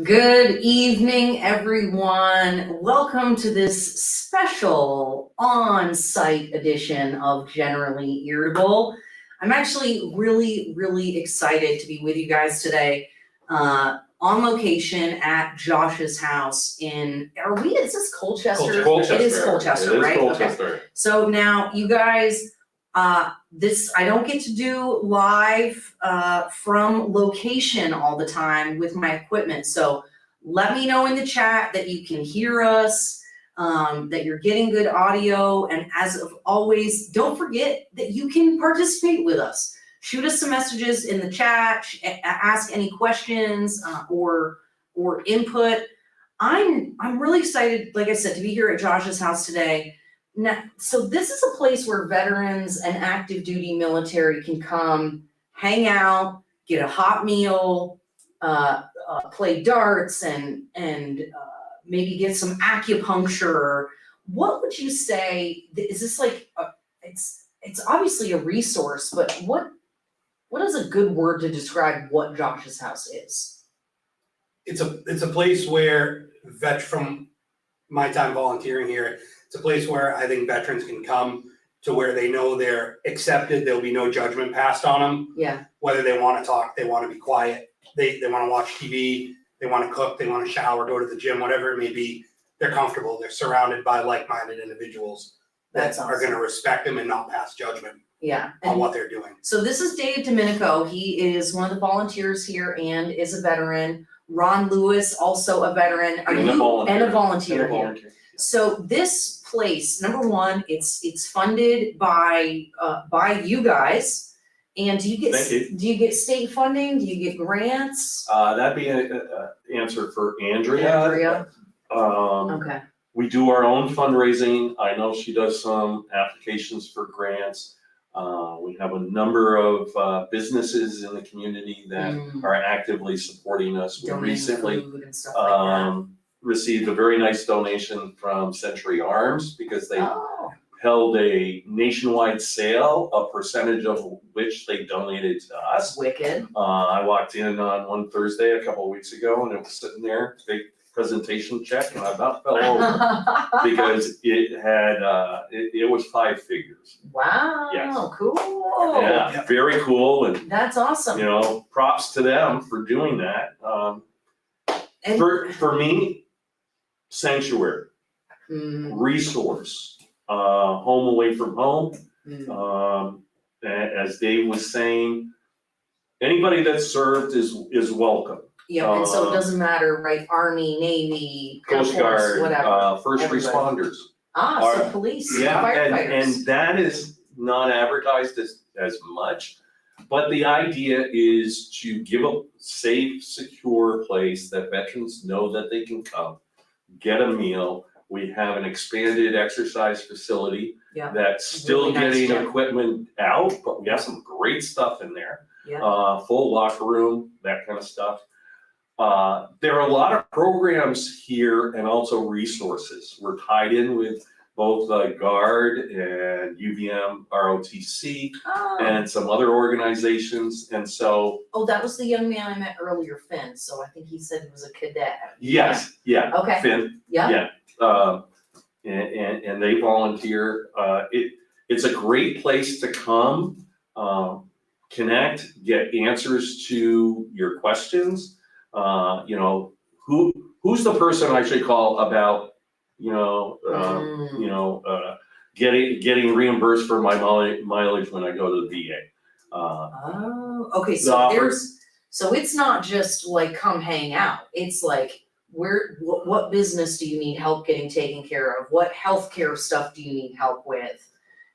Good evening, everyone. Welcome to this special on-site edition of Generally Irritable. I'm actually really excited to be with you guys today on location at Josh's house is this Colchester? Colchester. It is Colchester, right? Colchester. Okay. So now you guys, this I don't get to do live from location all the time with my equipment. So let me know in the chat that you can hear us, that you're getting good audio, and as of always, don't forget that you can participate with us. Shoot us some messages in the chat, ask any questions or input. I'm really excited, like I said, to be here at Josh's house today. Now, so this is a place where veterans and active duty military can come, hang out, get a hot meal, play darts, and maybe get some acupuncture. What would you say? Is this like it's obviously a resource, but what is a good word to describe what Josh's house is? It's a place where from my time volunteering here, it's a place where I think veterans can come to where they know they're accepted. There'll be no judgment passed on them. Yeah. Whether they want to talk, they want to be quiet, they want to watch TV, they want to cook, they want to shower, go to the gym, whatever it may be. They're comfortable. They're surrounded by like-minded individuals that are going to respect them and not pass judgment. Yeah. On what they're doing. So this is Dave Domenico. He is one of the volunteers here and is a veteran. Ron Lewis, also a veteran. And a volunteer. Here. So this place, number one, it's funded by you guys. And do you get state funding? Do you get grants? That'd be an answer for Andrea. Okay. We do our own fundraising. I know she does some applications for grants. We have a number of businesses in the community that are actively supporting us. We recently food and stuff like received a very nice donation from Century Arms because they that. held a nationwide sale, a percentage of which they donated to us. Wicked. I walked in on one Thursday a couple of weeks ago and it was sitting there, big presentation check, and I about fell over because it had, it was 5 figures. Wow, Yes. cool. Yeah, very cool, and That's awesome. Props to them for doing that. And For me, sanctuary, resource, home away from home. As Dave was saying, anybody that served is welcome. Yeah, and so it doesn't matter, right? Army, Navy, Air Coast Force, Guard, whatever. first Everybody. responders. So police, Yeah, firefighters. and that is not advertised as much, but the idea is to give a safe, secure place that veterans know that they can come, get a meal. We have an expanded exercise facility Yeah. that's still Really nice getting gym. equipment out, but we have some great stuff in there. Yeah. Full locker room, that kind of stuff. There are a lot of programs here and also resources. We're tied in with both GUARD and UVM ROTC and some other organizations, and so. Oh, that was the young man I met earlier, Finn, so I think he said he was a cadet. Yes, yeah. Okay. Finn, Yeah. and they volunteer. It's a great place to come, connect, get answers to your questions. Who's the person I should call about, getting reimbursed for my mileage when I go to the VA. Okay, so it's not just like come hang out. It's like what business do you need help getting taken care of? What healthcare stuff do you need help with?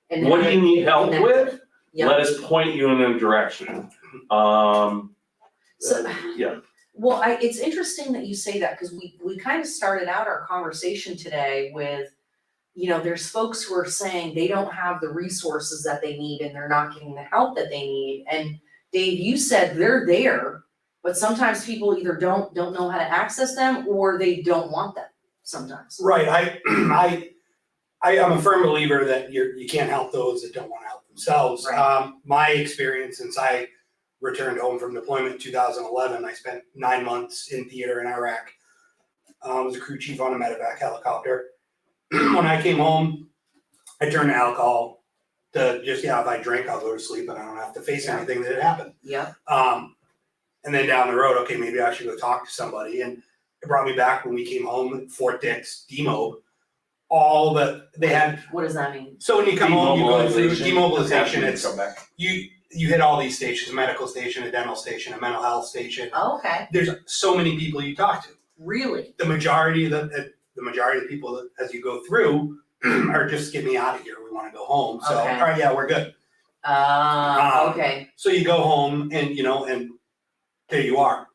And what do you need help with? Yeah. Let us point you in a direction. Yeah. Well, it's interesting that you say that because we kind of started out our conversation today with, there's folks who are saying they don't have the resources that they need and they're not getting the help that they need. And Dave, you said they're there, but sometimes people either don't know how to access them or they don't want them sometimes. Right. I'm a firm believer that you can't help those that don't want to help themselves. Right. My experience since I returned home from deployment in 2011. I spent 9 months in theater in Iraq. I was a crew chief on a medevac helicopter. When I came home, I turned to alcohol to just, if I drink, I'll go to sleep and I don't have to face anything that had happened. Yeah. And then down the road, okay, maybe I should go talk to somebody. And it brought me back when we came home, Fort Dix, demob, they had. What does that mean? So when you come home, you go through Demobilization. demobilization, it's, you hit all these stations, a medical station, a dental station, a mental health station. Oh, okay. There's so many people you talk to. Really? The majority of the people that, as you go through are just get me out of here. We want to go home. So, Okay. all right, yeah, we're good. Okay. So you go home and, and there you are.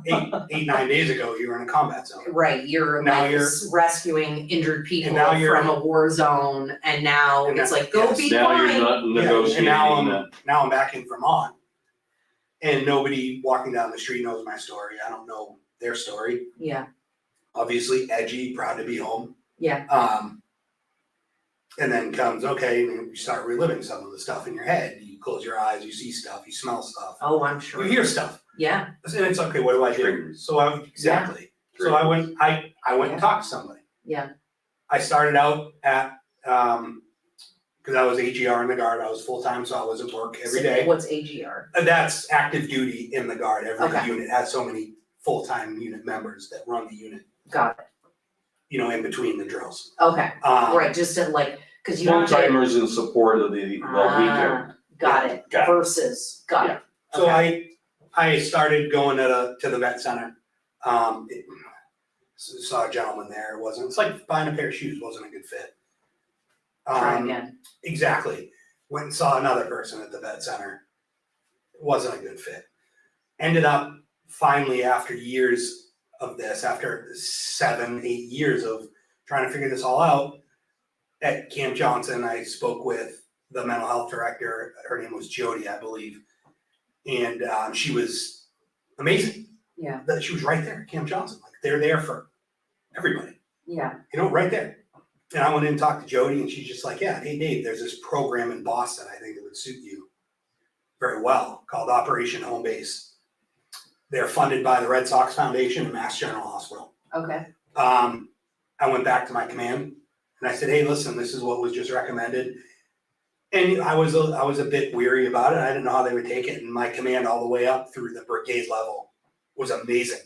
9 days ago, you were in a combat zone. Right, you're Now like you're- rescuing injured people And now you're- from a war zone, and now And it's now- like, go yes. be Now you're fine. not And negotiating that. now I'm back in Vermont. And nobody walking down the street knows my story. I don't know their story. Yeah, Obviously edgy, proud to be home. yeah, And then comes, okay, and you start reliving some of the stuff in your head. You close your eyes, you see stuff, you smell stuff, oh, I'm you sure, hear stuff. yeah, And it's okay, what do I do? Triggers. So exactly. So I went and talked to somebody. yeah, I started out at, because I was AGR in the Guard, I was full-time, so I was at work every So day. what's AGR? That's active duty in the Guard. Every Okay. unit has so many full-time unit members that run the unit, Got it, in between the drills. okay, Um, right, just to like, cause you don't Full get, timers in support of the weekend. got it, Got it. versus, got it, So okay. I started going to the vet center. Saw a gentleman there. It's like buying a pair of shoes, wasn't a good fit. Try again, Exactly. Went and saw another person at the vet center. It wasn't a good fit. Ended up finally, after years of this, after 7-8 years of trying to figure this all out, at Camp Johnson, I spoke with the mental health director. Her name was Jody, I believe. And she was amazing. yeah, That she was right there at Camp Johnson. Like, they're there for everybody, yeah, right there. And I went in and talked to Jody, and she's just like, yeah, hey, Dave, there's this program in Boston I think that would suit you very well called Operation Home Base. They're funded by the Red Sox Foundation and Mass General Hospital. okay, I went back to my command and I said, hey, listen, this is what was just recommended. And I was a bit weary about it. I didn't know how they would take it. And my command all the way up through the brigade level was amazing.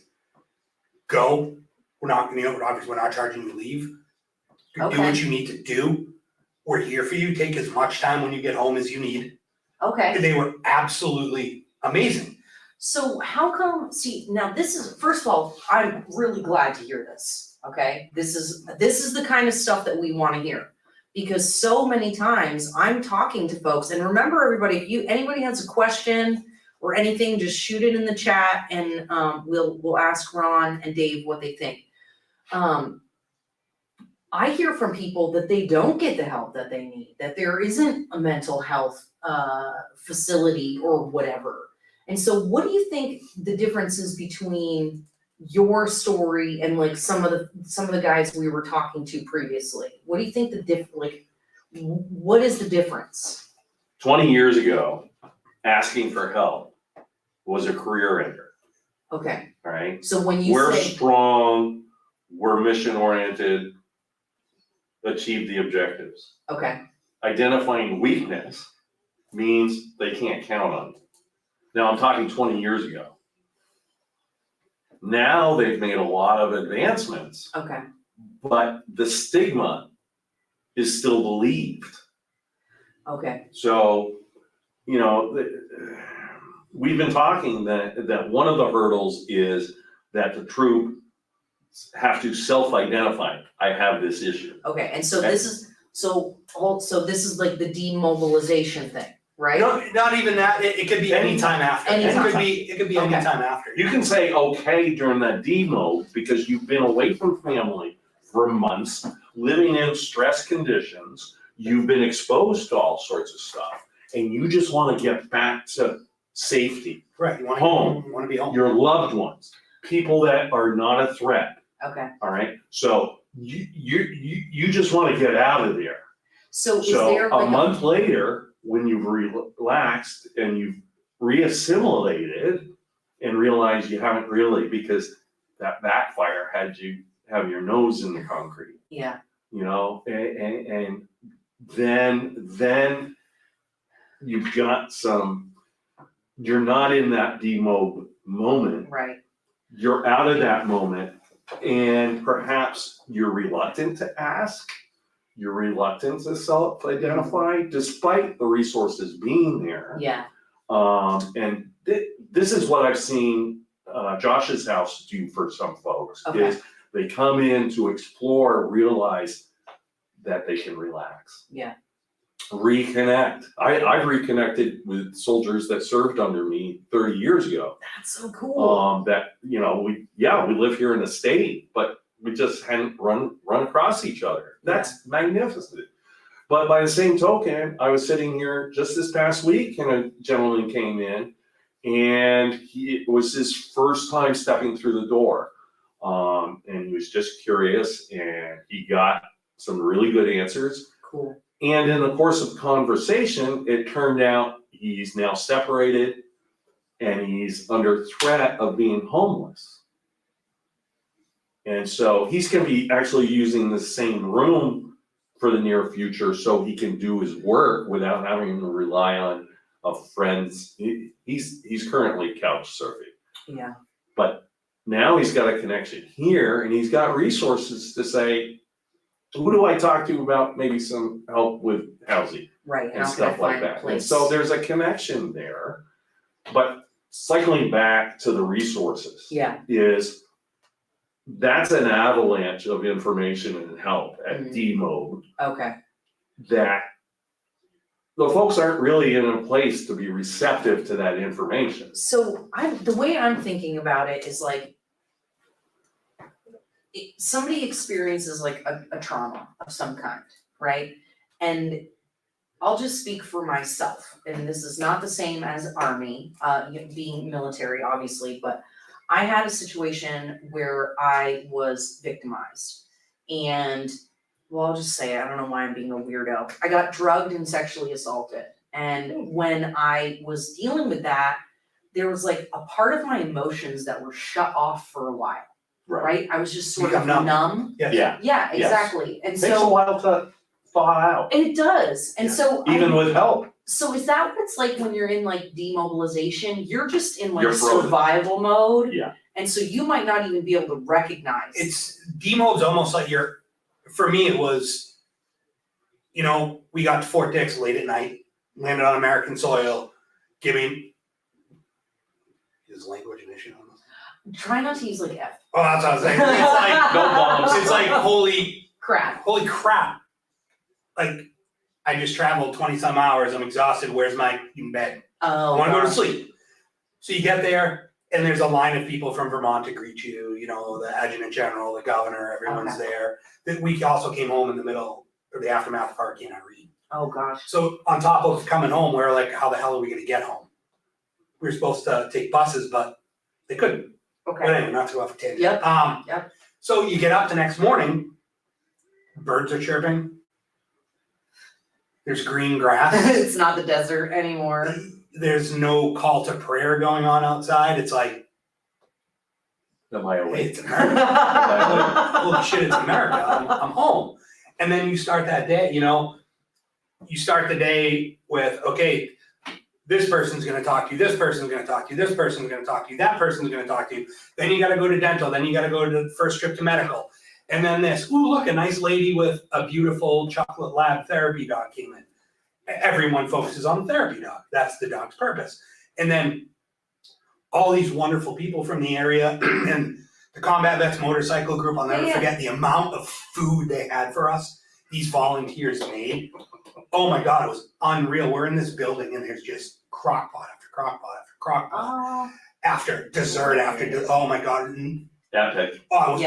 Go. We're not, obviously we're not charging you leave. Do Okay. what you need to do. We're here for you. Take as much time when you get home as you need. okay. And they were absolutely amazing. So how come, see, now this is, first of all, I'm really glad to hear this, okay? This is the kind of stuff that we wanna hear. Because so many times I'm talking to folks, and remember everybody, if anybody has a question or anything, just shoot it in the chat and we'll ask Ron and Dave what they think. I hear from people that they don't get the help that they need, that there isn't a mental health facility or whatever. And so what do you think the difference is between your story and like some of the guys we were talking to previously? What do you think what is the difference? 20 years ago, asking for help was a career ender, Okay, all right? so when you We're say, strong, we're mission oriented, achieve the objectives. okay, Identifying weakness means they can't count on you. Now, I'm talking 20 years ago. Now they've made a lot of advancements, okay, but the stigma is still believed. okay, So, we've been talking that one of the hurdles is that the troops have to self-identify, I have this issue. okay, and so this is, so this is like the demobilization thing, right? Not even that. It could be any time after. Anytime. It could be any Okay. time after. You can say okay during that demo because you've been away from family for months, living in stress conditions, you've been exposed to all sorts of stuff, and you just want to get back to safety. Right. You want Home. You want to be home. Your loved ones, people that are not a threat, Okay, all right? So you just want to get out of there. so is So there a like month later, when you've relaxed and you've reassimilated and realize you haven't really, because that backfire had you have your nose in the concrete, Yeah, you know, and then you've got you're not in that demob moment, right, you're out of that moment, and perhaps you're reluctant to ask, you're reluctant to self-identify, despite the resources being there. yeah, And this is what I've seen Josh's house do for some folks, Okay. is they come in to explore, realize that they can relax. Yeah. Reconnect. I've reconnected with soldiers that served under me 30 years ago. that's so cool. That, you know, we live here in the state, but we just hadn't run across each other. That's magnificent. But by the same token, I was sitting here just this past week and a gentleman came in and it was his first time stepping through the door. And he was just curious and he got some really good answers. Cool. And in the course of conversation, it turned out he's now separated and he's under threat of being homeless. And so he's gonna be actually using the same room for the near future so he can do his work without having to rely on a friend's. He's currently couch surfing. Yeah, But now he's got a connection here and he's got resources to say, who do I talk to about maybe some help with housing right, and how can I stuff like find a that? And place? so there's a connection there. But cycling back to the resources. Yeah, That's an avalanche of information and help at demob okay, that the folks aren't really in a place to be receptive to that information. so the way I'm thinking about it is like, somebody experiences like a trauma of some kind, right? And I'll just speak for myself, and this is not the same as Army, being military, obviously, but I had a situation where I was victimized. And, well, I'll just say it, I don't know why I'm being a weirdo. I got drugged and sexually assaulted. And when I was dealing with that, there was like a part of my emotions that were shut off for a while, right? I was just sort of Become numb. Yes. Yeah, Yeah, Yes. exactly. And takes a so while to thaw out, it does. And Yeah. so even with help. so is that what it's like when you're in like demobilization? You're just in like You're frozen. survival mode. Yeah. And so you might not even be able to recognize. It's, demob's almost like for me, it was, you know, we got to Fort Dix late at night, landed on American soil, is language an issue on this? Try not to use like F. Oh, that's what I was saying. It's like, No bombs. it's like, holy Crap. Like, I just traveled 20 some hours, I'm exhausted, where's my bed? Oh, I wanna go to gosh. sleep. So you get there, and there's a line of people from Vermont to greet you, you know, the adjutant general, the governor, everyone's there. Then we also came home in the middle, or the aftermath of Hurricane Irene. Oh, gosh. So on top of coming home, we were like, how the hell are we gonna get home? We were supposed to take buses, but they couldn't. But Okay. anyway, not to go off a tangent. Yep, yep. So you get up the next morning, birds are chirping. There's green grass. It's not the desert anymore. There's no call to prayer going on outside. It's like, Am I hey, awake? it's America. Holy shit, it's America. I'm home. And then you start that day, you know, you start the day with, okay, this person's gonna talk to you, this person's gonna talk to you, this person's gonna talk to you, that person's gonna talk to you. Then you gotta go to dental, then you gotta go to the first trip to medical. And then this, ooh, look, a nice lady with a beautiful chocolate lab therapy dog came in. Everyone focuses on the therapy dog. That's the dog's purpose. And then all these wonderful people from the area and the Combat Vets Motorcycle Group, I'll never forget the amount of food they had for us. These volunteers made. Oh my God, it was unreal. We're in this building and there's just crock pot after crock pot after crock pot. Oh, After dessert oh my God. Epic. Oh, it was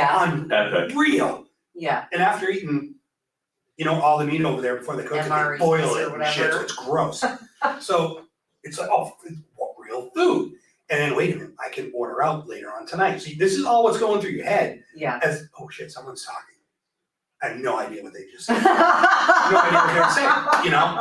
Epic. unreal. yeah. And after eating, you know, all the meat over there before they cook it, they MREs boil or it and shit, so whatever. it's gross. So it's like, oh, it's real food. And then wait a minute, I can order out later on tonight. See, this is all what's going through your head Yeah. as, oh shit, someone's talking. I have no idea what they just said. No idea what they're saying, you know?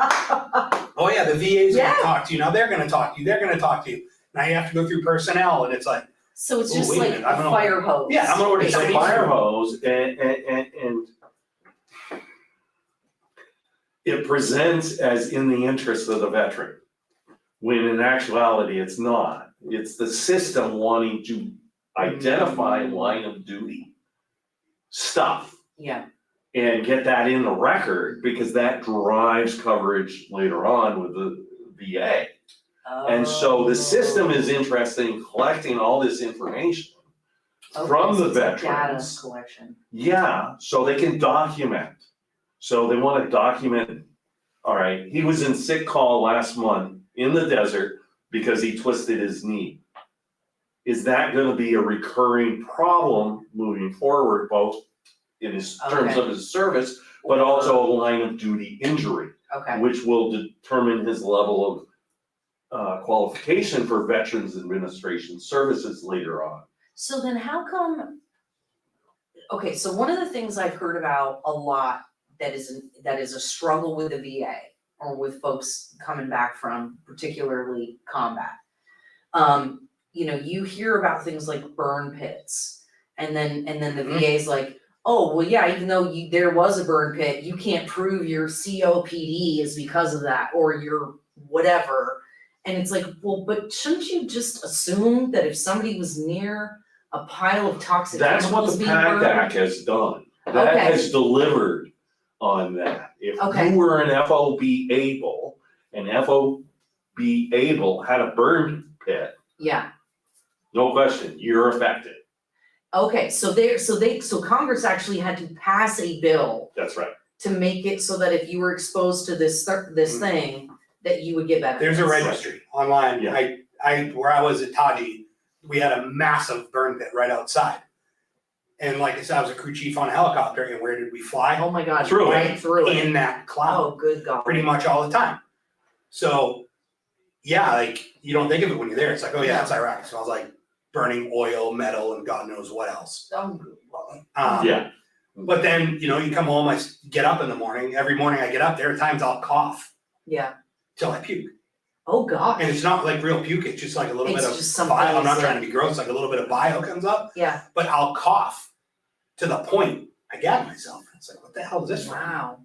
Oh yeah, the VA's gonna talk to you, now they're gonna talk to you, they're gonna talk to you. Now you have to go through personnel, and it's like, So it's Oh, just wait a like minute, I a don't know. fire hose. yeah, I'm already It's a saying. fire hose and it presents as in the interest of the veteran, when in actuality, it's not. It's the system wanting to identify line of duty stuff Yeah, and get that in the record, because that drives coverage later on with the VA. And so the system is interested in collecting all this information from the Data veterans. collection. Yeah, so they can document. So they wanna document, all right, he was in sick call last month in the desert because he twisted his knee. Is that gonna be a recurring problem moving forward, both in his terms Okay. of his service, but also a line of duty injury, Okay, which will determine his level of qualification for Veterans Administration services later on. so then how come, okay, so one of the things I've heard about a lot that is a struggle with the VA or with folks coming back from particularly combat. You hear about things like burn pits, and then the VA's like, oh, well, yeah, even though there was a burn pit, you can't prove your COPD is because of that, or your whatever. And it's like, well, but shouldn't you just assume that if somebody was near a pile of toxic That's what chemicals the being burned? PACT has done. That Okay. has delivered on that. If Okay. you were an FOB able, and FOB able had a burn pit, Yeah, no question, you're affected. okay, so Congress actually had to pass a bill That's right. to make it so that if you were exposed to this thing, that you would get benefits. There's a registry online. Yeah. Where I was at Taji, we had a massive burn pit right outside. And like I said, I was a crew chief on a helicopter, and where did we fly? Oh my God, Through it. right through it. In that cloud, Oh, good God. pretty much all the time. So, yeah, like, you don't think of it when you're there, it's like, oh yeah, it's Iraq, it smells like burning oil, metal, and God knows what else. Oh, good Lord. Yeah. But then, you come home, I get up in the morning, every morning I get up, there are times I'll cough Yeah, till I puke. oh gosh. And it's not like real puke, it's just like a little It's bit of just some bile, I'm not things trying to be gross, like a little bit of bile comes up, Yeah, but I'll cough to the point I gag myself. It's like, what the hell is this from? wow.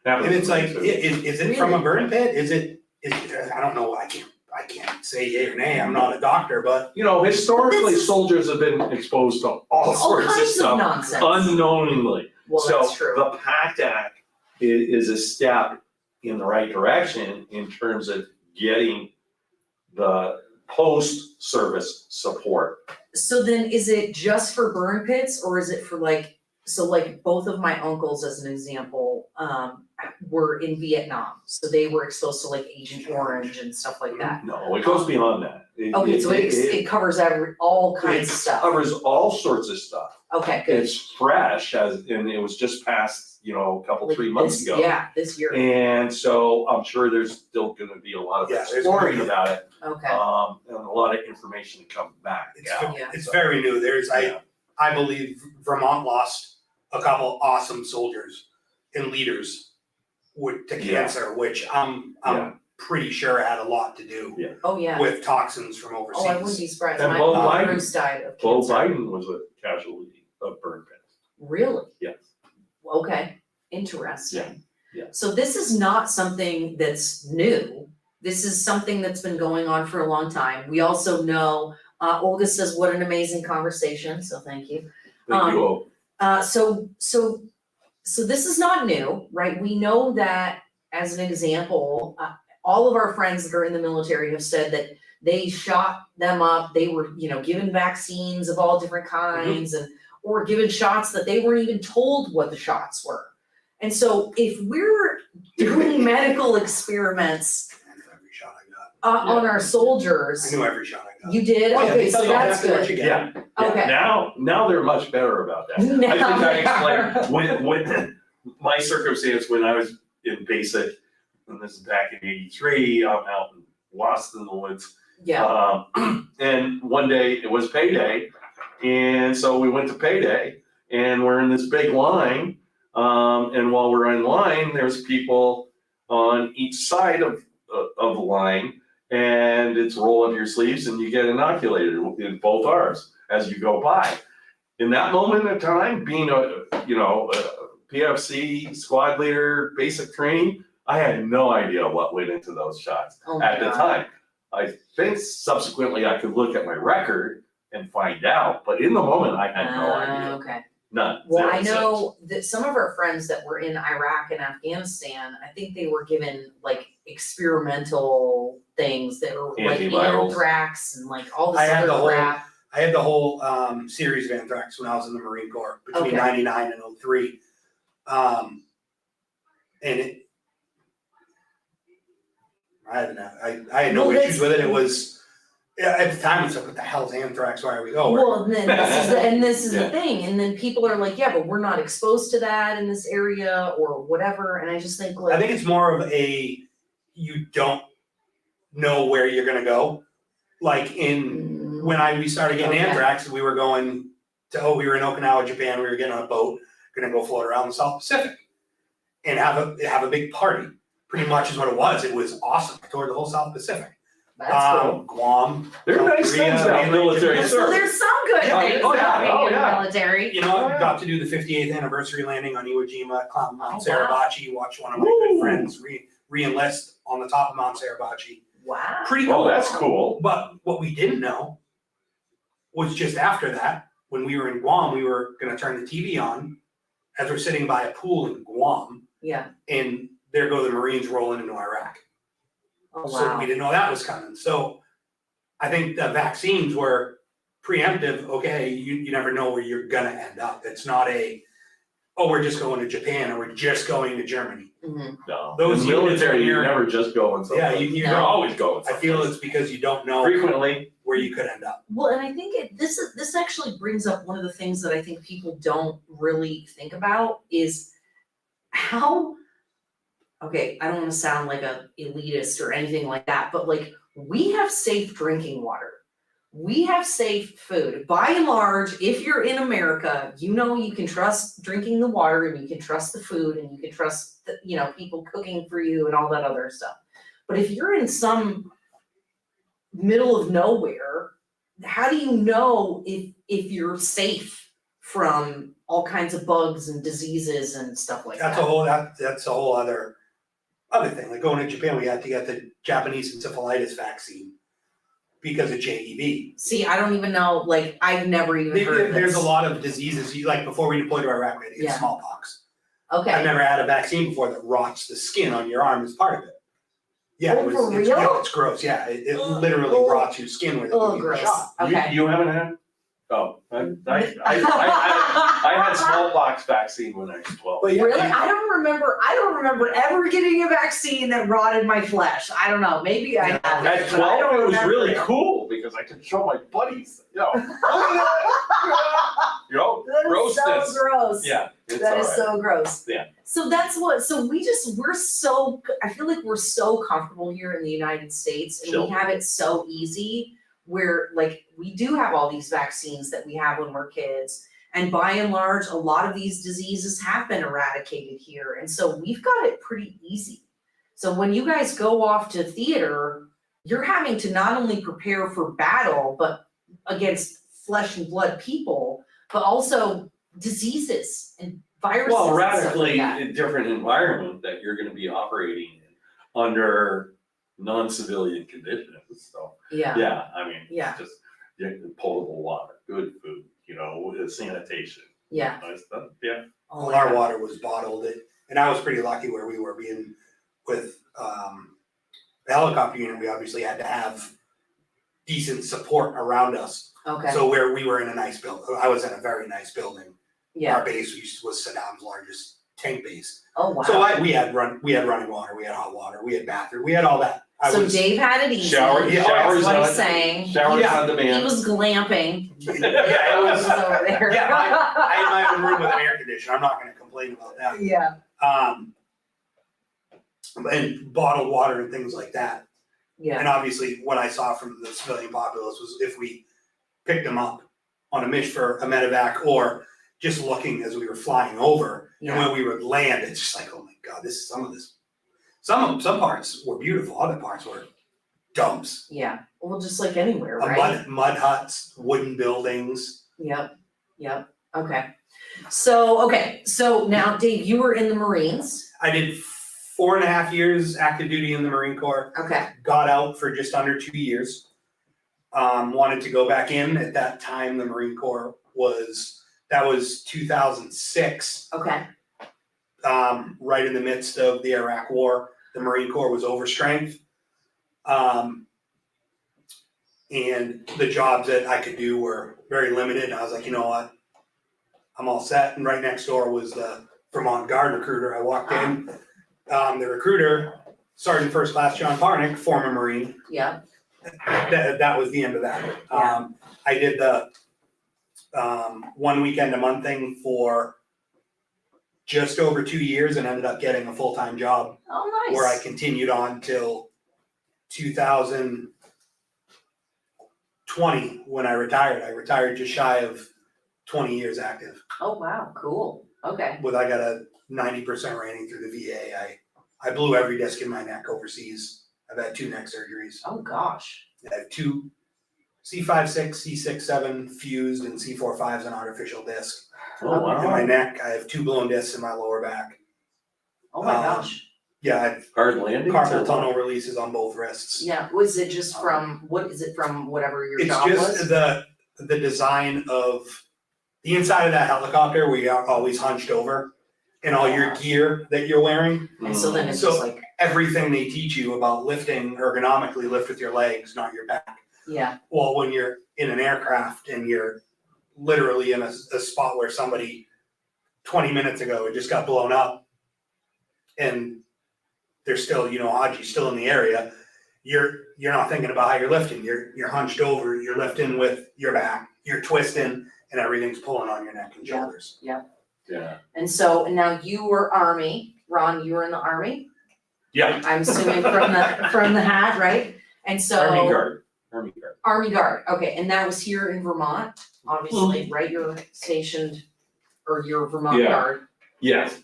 And it's like, is it from a Really? burn pit? Is it, I don't know, I can't say yay or nay, I'm not a doctor, but Historically, This is- soldiers have been exposed to all All sorts of kinds of stuff nonsense. unknowingly. Well, that's true. So the PACT Act is a step in the right direction in terms of getting the post-service support. So then is it just for burn pits, or is it for like both of my uncles, as an example, were in Vietnam, so they were exposed to like Agent Orange and stuff like that. No, it goes beyond that. Okay, so it covers all kinds of It stuff. covers all sorts of stuff. Okay, good. It's fresh and it was just passed, a couple, Like 3 months this- ago. Yeah, this year. And so I'm sure there's still gonna be a lot of Yeah, there's exploring gonna be- about it, Okay, and a lot of information to come back. it's very new. Yeah. I believe Vermont lost a couple awesome soldiers and leaders to cancer, which I'm pretty sure had a lot to do oh yeah. with toxins from overseas. Oh, I wouldn't be surprised. And My Bo mom Biden- Bruce died of Bo cancer. Biden was a casualty of burn pits. Really? Yes. Okay, interesting. Yeah. So this is not something that's new. This is something that's been going on for a long time. We also know, Olga says, what an amazing conversation, so thank you. Thank you all. So this is not new, right? We know that, as an example, all of our friends that are in the military have said that they shot them up, they were, given vaccines of all different kinds or given shots that they weren't even told what the shots were. And so if we're doing medical experiments I knew every shot I got. on our soldiers, I knew every shot I got. you did? Oh, yeah, Okay, they so tell you that's exactly what good. you get. Yeah. Okay. Now they're much better about that. Now I think I they are. explained, when my circumstance, when I was in basic, and this is back in '83, I'm out and lost in the woods. Yeah, And one day it was payday, and so we went to payday, and we're in this big line And while we're in line, there's people on each side of the line, and it's roll up your sleeves and you get inoculated in both arms as you go by. In that moment in time, being a PFC squad leader, basic training, I had no idea what went into those shots at the time. I think subsequently I could look at my record and find out, but in the moment I had no idea. Okay. None. Well, Zero I know cents. that some of our friends that were in Iraq and Afghanistan, I think they were given like experimental things that were like Antivirals. anthrax and like all this I had other the whole- crap. I had the whole series of anthrax when I was in the Marine Corps between Okay. 99 and 03. And I had no Well, issues with it. It was, at the time it's like, what the hell's anthrax? Why are we going? Well, and then this is Yeah. the thing, and then people are like, yeah, but we're not exposed to that in this area or whatever, and I just think I like, think it's more of you don't know where you're gonna go. Like when we started getting Okay. anthrax, we were going to, we were in Okinawa, Japan, we were getting on a boat, gonna go float around the South Pacific and have a big party. Pretty much is what it was. It was awesome. I toured the whole South Pacific. that's cool. Guam. There are nice Korea, things about mainland military Japan. So service. there's some good Yeah, things oh, yeah, about being oh, in the yeah. military. You know, Oh, I yeah. got to do the 58th anniversary landing on Iwo Jima, climb Mount Oh, wow. Suribachi, watch one of my Woo. good friends re-enlist on the top of Mount Suribachi. Wow. Pretty cool. Oh, that's cool. But what we didn't know was just after that, when we were in Guam, we were gonna turn the TV on as we're sitting by a pool in Guam, Yeah. and there go the Marines rolling into Iraq. Oh, So wow. we didn't know that was coming. So I think the vaccines were preemptive. Okay, you never know where you're gonna end up. It's not we're just going to Japan or we're just going to Germany. Mhm. No. Those In the military, units, you're never just going someplace. Yeah, you're You're always going I someplace. feel it's because you don't know Frequently. where you could end up. Well, and I think this actually brings up one of the things that I think people don't really think about is how, okay, I don't wanna sound like a elitist or anything like that, but like, we have safe drinking water. We have safe food. By and large, if you're in America, you know you can trust drinking the water and you can trust the food and you can trust the, people cooking for you and all that other stuff. But if you're in some middle of nowhere, how do you know if you're safe from all kinds of bugs and diseases and stuff like that? That's a whole other thing. Like going to Japan, we had to get the Japanese encephalitis vaccine because of JEV. See, I don't even know, like, I've never even heard of this. There's a lot of diseases, like before we deployed to Iraq, we had to get Yeah. smallpox. I've Okay, never had a vaccine before that rots the skin on your arm as part of it. Yeah, Oh, for real? It's gross, yeah, it Ugh, literally ugh. rots your skin where they oh, give you the gross, shot. okay. You haven't had? Oh, I had smallpox vaccine when I was 12. But yeah, Really? I don't remember ever getting a vaccine that rotted my flesh. I don't know, maybe I have. At but I 12, don't it was remember really it. cool because I could show my buddies, That is grossness. so gross. Yeah, it's That is alright. so gross. Yeah. So I feel like we're so comfortable here in the United States and Chill. we have it so easy where like we do have all these vaccines that we have when we're kids. And by and large, a lot of these diseases have been eradicated here. And so we've got it pretty easy. So when you guys go off to theater, you're having to not only prepare for battle, but against flesh and blood people, but also diseases and viruses Well, and stuff like radically that. different environment that you're gonna be operating in under non-civilian conditions, so, yeah, I mean, Yeah. just potable water, good food, sanitation, Yeah. nice stuff, yeah. Oh all my our God. water was bottled, and I was pretty lucky where we were being with the helicopter unit. We obviously had to have decent support around us. Okay, So where we were in a nice building, I was in a very nice building. yeah. Our base was Saddam's largest tank base. Oh, wow. So we had running water, we had hot water, we had bathroom, we had all that. So Dave had it easy. Shower, yeah, showers That's what on, he's saying. showers Yeah. on He demand. was glamping. Yeah, it was, over there. yeah, I had my own room with an air conditioner, I'm not gonna complain about that. Yeah, And bottled water and things like that. yeah, And obviously, what I saw from the civilian populace was if we picked them up on a mission for a medevac or just looking as we were flying over, And when we would land, it's just like, oh my God, some parts were beautiful, other parts were dumps. Yeah, well, just like anywhere, right? Mud huts, wooden buildings. Yep, okay. So now Dave, you were in the Marines, I did 4.5 years active duty in the Marine Corps, okay, got out for just under 2 years. Wanted to go back in. At that time, the Marine Corps was 2006. okay, Right in the midst of the Iraq War. The Marine Corps was overstrength. And the jobs that I could do were very limited. I was like, you know what? I'm all set. And right next door was the Vermont Guard recruiter. I walked in. The recruiter, Sergeant First Class John Parnick, former Marine. yeah, That was the end of that. I did the 1 weekend a month thing for just over 2 years and ended up getting a full-time job oh, nice. where I continued on till 2020 when I retired. I retired just shy of 20 years active. Oh, wow, cool, okay, I got a 90% rating through the VA. I blew every disc in my neck overseas. I've had 2 neck surgeries. oh, gosh, I have 2 C5-6, C6-7 fused and C4-5s an artificial disc. Oh, In wow. my neck, I have 2 blown discs in my lower back. oh my gosh. Yeah, I have Hard landing? carpal tunnel releases on both wrists. Yeah, was it just from, whatever your It's job was? just the design of the inside of that helicopter where you're always hunched over and all your gear that you're wearing. And so then it's So- just like, Everything they teach you about lifting ergonomically, lift with your legs, not your back. yeah, Well, when you're in an aircraft and you're literally in a spot where somebody 20 minutes ago it just got blown up and they're still, Haji's still in the area, you're not thinking about how you're lifting. You're hunched over, you're lifting with your back, you're twisting, and everything's pulling on your neck and Yeah. shoulders. Yeah. and so, and now you were Army, Ron, you were in the Army? Yeah, I'm assuming from the hat, right? And so. Army Guard. Army Guard, okay, and that was here in Vermont, obviously, right? You're stationed, or you're Vermont Yeah. Guard. Yes.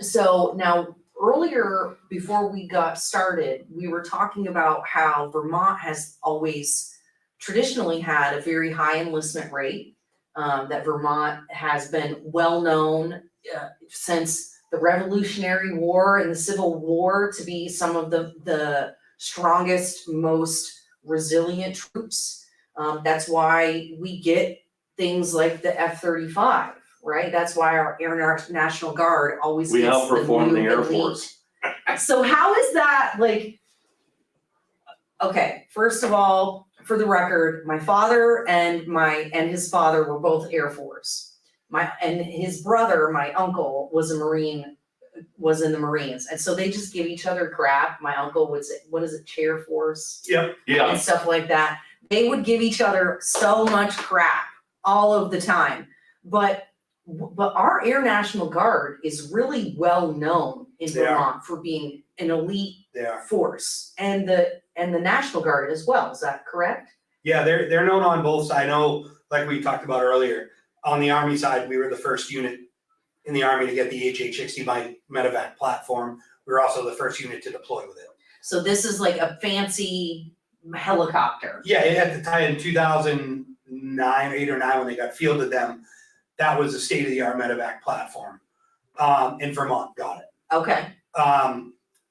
So now, earlier, before we got started, we were talking about how Vermont has always traditionally had a very high enlistment rate. That Vermont has been well-known since the Revolutionary War and the Civil War to be some of the strongest, most resilient troops. That's why we get things like the F-35, right? That's why our National Guard always We gets outperform the new Air elite. Force. So how is that like? Okay, first of all, for the record, my father and his father were both Air Force. And his brother, my uncle, was a Marine, was in the Marines, and so they just give each other crap. My uncle would say, what is it, Chair Force? Yep. Yeah. And stuff like that. They would give each other so much crap all of the time. But our Air National Guard is really well known in They are. Vermont for being an elite They are. force, and the National Guard as well. Is that correct? Yeah, they're known on both sides. I know, like we talked about earlier, on the Army side, we were the first unit in the Army to get the HH-60 medevac platform. We were also the first unit to deploy with it. So this is like a fancy helicopter. Yeah, at the time in 2009, 8 or 9, when they got fielded them, that was a state-of-the-art medevac platform. And Vermont got it. Okay,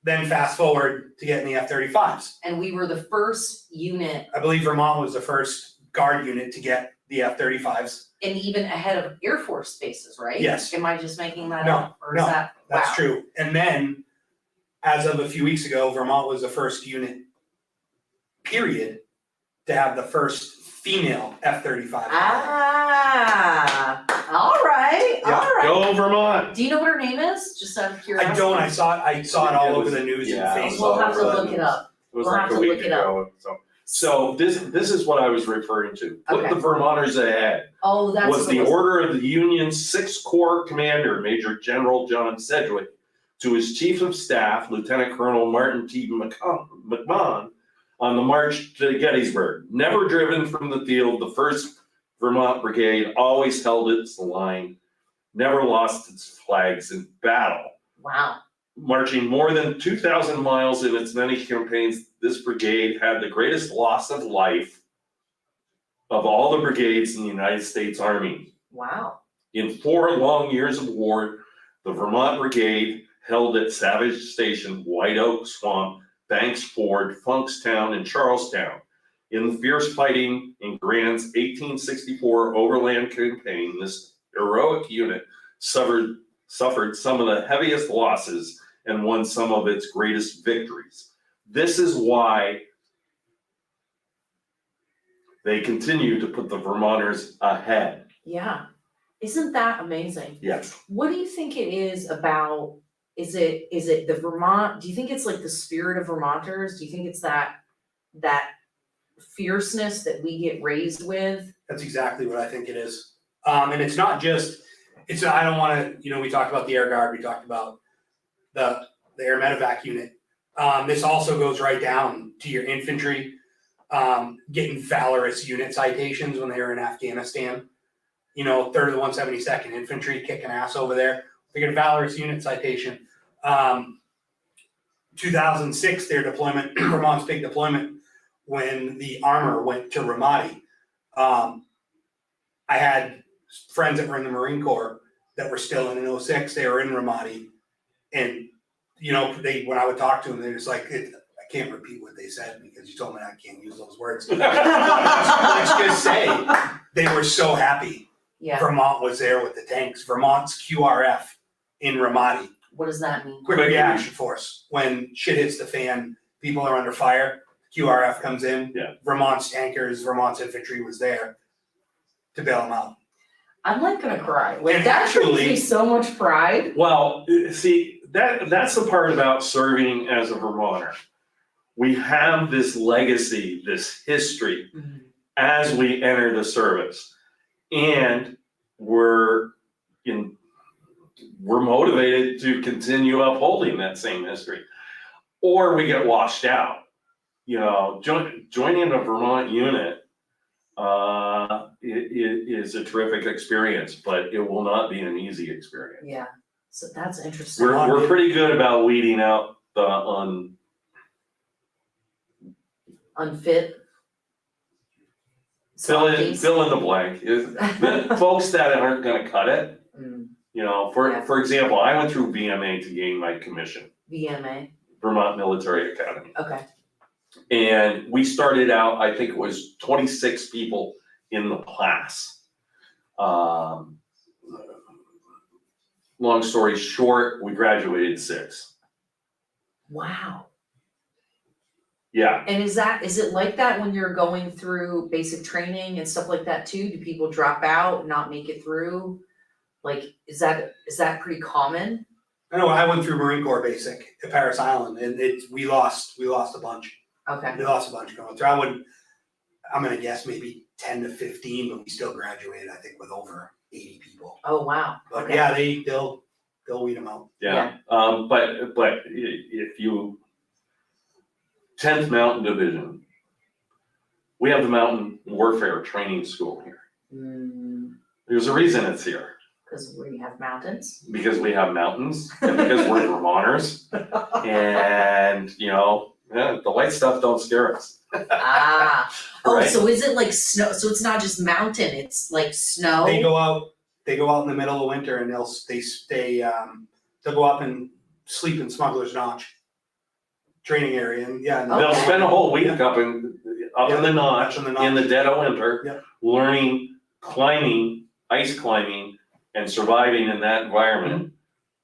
Then fast forward to getting the F-35s. and we were the first unit, I believe Vermont was the first Guard unit to get the F-35s. and even ahead of Air Force bases, right? Yes. Am I just making that No, up, or is no, that, That's wow. true. And then, as of a few weeks ago, Vermont was the first unit, period, to have the first female F-35 pilot. Ah, all right, Yeah. all right. Go Vermont. Do you know what her name is? Just out of curiosity. I don't, I saw it all over the news and Yeah, it was Facebook. We'll have to all look it up. It was We'll like have a to week look it up. ago, so this is what I was referring to. Put Okay. the Vermonters ahead. Oh, that's Was what the it was. order of the Union's 6th Corps Commander, Major General John Sedgwick, to his Chief of Staff, Lieutenant Colonel Martin T. McMahon, on the march to Gettysburg. Never driven from the field, the 1st Vermont Brigade always held its line never lost its flags in battle. Wow. Marching more than 2,000 miles in its many campaigns, this brigade had the greatest loss of life of all the brigades in the United States Army. Wow. In 4 long years of war, the Vermont Brigade held at Savage Station, White Oak Swamp, Banks Ford, Funkstown, and Charlestown. In the fierce fighting in Grant's 1864 overland campaign, this heroic unit suffered some of the heaviest losses and won some of its greatest victories. This is why they continue to put the Vermonters ahead. Yeah. Isn't that amazing? Yes. What do you think it is about, is it the Vermont, do you think it's like the spirit of Vermonters? Do you think it's that fierceness that we get raised with? That's exactly what I think it is. And it's not just, I don't wanna, we talked about the Air Guard, we talked about the Air Medevac unit. This also goes right down to your infantry, getting valorous unit citations when they were in Afghanistan. 3rd of the 172nd Infantry kicking ass over there. They get a valorous unit citation. 2006, their deployment, Vermont's big deployment, when the armor went to Ramadi. I had friends that were in the Marine Corps that were still in 06, they were in Ramadi. And, when I would talk to them, they're just like, I can't repeat what they said because you told me I can't use those words. Let's just say they were so happy. Yeah. Vermont was there with the tanks. Vermont's QRF in Ramadi. What does that mean? Quick reaction force. When shit hits the fan, people are under fire, QRF comes in. Yeah. Vermont's tankers, Vermont's infantry was there to bail them out. I'm like gonna cry. Like And that brings actually- me so much pride. Well, see, that's the part about serving as a Vermonter. We have this legacy, this history as we enter the service. And we're motivated to continue upholding that same history. Or we get washed out. Joining a Vermont unit it is a terrific experience, but it will not be an easy experience. Yeah. So that's interesting. We're pretty good about weeding out the Unfit. fill in softies. the blank. The folks that aren't gonna cut it. Mm, For example, I went through VMA to gain my commission, VMA. Vermont Military Academy. Okay. And we started out, I think it was 26 people in the class. Long story short, we graduated 6. Wow. Yeah, And is it like that when you're going through basic training and stuff like that too? Do people drop out, not make it through? Like, is that pretty common? I know I went through Marine Corps basic at Paris Island and we lost a bunch. Okay. We lost a bunch going through. I'm gonna guess maybe 10 to 15, but we still graduated, I think, with over 80 people. Oh, wow. But Okay. yeah, they'll weed them out. yeah. But if you 10th Mountain Division, we have the Mountain Warfare Training School here. There's a reason it's here, Because we have mountains. because we have mountains and because we're Vermonters. And, the light stuff don't scare us. Ah. Oh, Right. so is it like snow? So it's not just mountain, it's like snow? They go out in the middle of winter and they'll go up and sleep in Smuggler's Notch training area and yeah. Okay. They'll spend a whole week up in the notch, in the notch. in the dead of winter, Yep. learning, climbing, ice climbing, and surviving in that environment.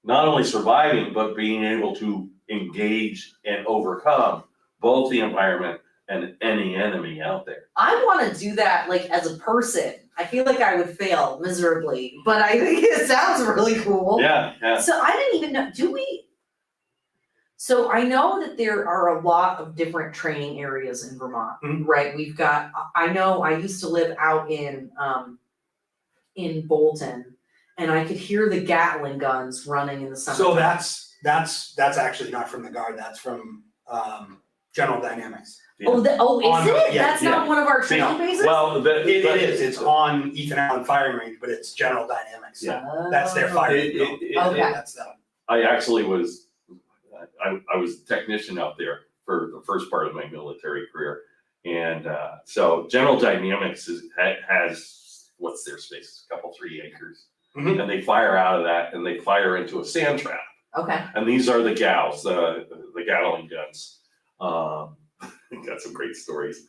Not only surviving, but being able to engage and overcome both the environment and any enemy out there. I wanna do that like as a person. I feel like I would fail miserably, but I think it sounds really cool. Yeah. So I didn't even know, so I know that there are a lot of different training areas in Vermont, Mhm. right? We've got, I know I used to live out in Bolton, and I could hear the Gatling guns running in the summertime. So that's actually not from the Guard, that's from General Dynamics. Oh, On- is it? yeah, That's not one of our See, training bases? Well, It is, it's on Ethan Allen Firing Range, but it's General Dynamics. Yeah. That's their fire. Okay. That's them. I actually was, I was a technician out there for the first part of my military career. And so General Dynamics has, what's their space, a couple, 3 acres. Mhm. And they fire out of that and they fire into a sand trap. Okay. And these are the gals, the Gatling guns. Got some great stories.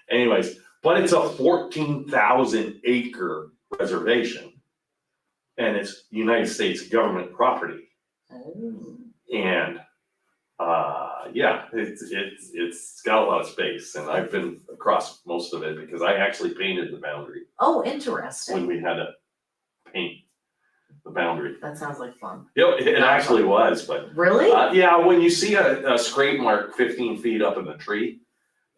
Anyways, but it's a 14,000 acre reservation. And it's United States government property. Oh. And yeah, it's got a lot of space, and I've been across most of it because I actually painted the boundary Oh, interesting. when we had to paint the boundary. That sounds like fun. It actually was, but Really? yeah, when you see a scrape mark 15 feet up in the tree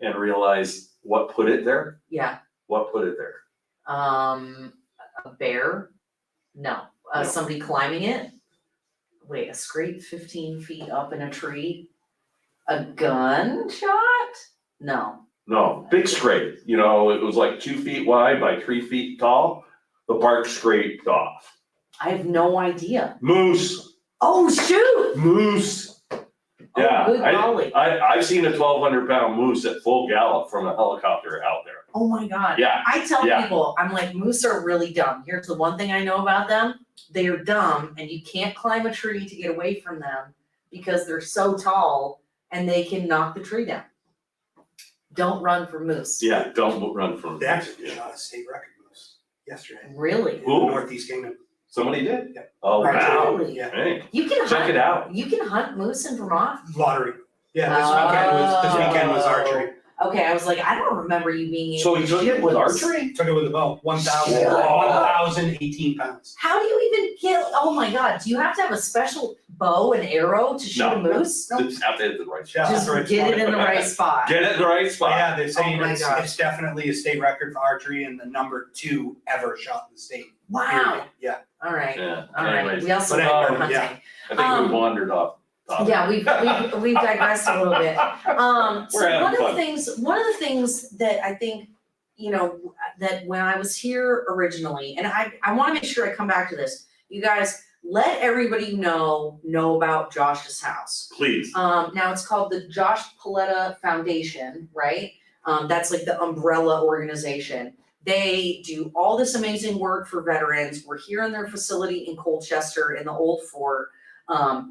and realize what put it there, Yeah. what put it there? A bear? No. No. Somebody climbing it? Wait, a scrape 15 feet up in a tree? A gunshot? No. No, big scrape, you know, it was like 2 feet wide by 3 feet tall, the bark scraped off. I have no idea. Moose. Oh, shoot! Moose. Yeah, Oh, good golly. I've seen a 1,200-pound moose at full gallop from a helicopter out there. Oh my God. Yeah, I tell yeah. people, I'm like, moose are really dumb. Here's the one thing I know about them. They are dumb and you can't climb a tree to get away from them because they're so tall and they can knock the tree down. Don't run from moose. Yeah, don't run from. They actually shot a state record moose yesterday Really? in the Ooh. Northeast Kingdom. Somebody did? Yeah. Oh, wow. Really? Yeah. Hey, You can check it hunt, out. you can hunt moose in Vermont? Lottery. Yeah, this weekend was archery. Okay, I was like, I don't remember you being able So to you took shoot it with moose. archery? Took it with a bow, 1,000, Whoa. 1,018 pounds. How do you even get, oh my God, do you have to have a special bow and arrow to shoot a No. moose? Just have to hit the right Yeah. shot. Just right get it spot. in the right spot. Get it in the right spot. Yeah, they're saying Oh my gosh. it's definitely a state record for archery and the number 2 ever shot in the state. Wow, Period. Yeah. all right, Yeah, all right, anyways, we also But love anyway, hunting. yeah. I think we wandered off. topic. Yeah, we've digressed a little bit. We're So having one of fun. the things that I think, you know, that when I was here originally, and I wanna make sure I come back to this, you guys, let everybody know about Josh's house. Please. Now it's called the Josh Paletta Foundation, right? That's like the umbrella organization. They do all this amazing work for veterans. We're here in their facility in Colchester in the old fort.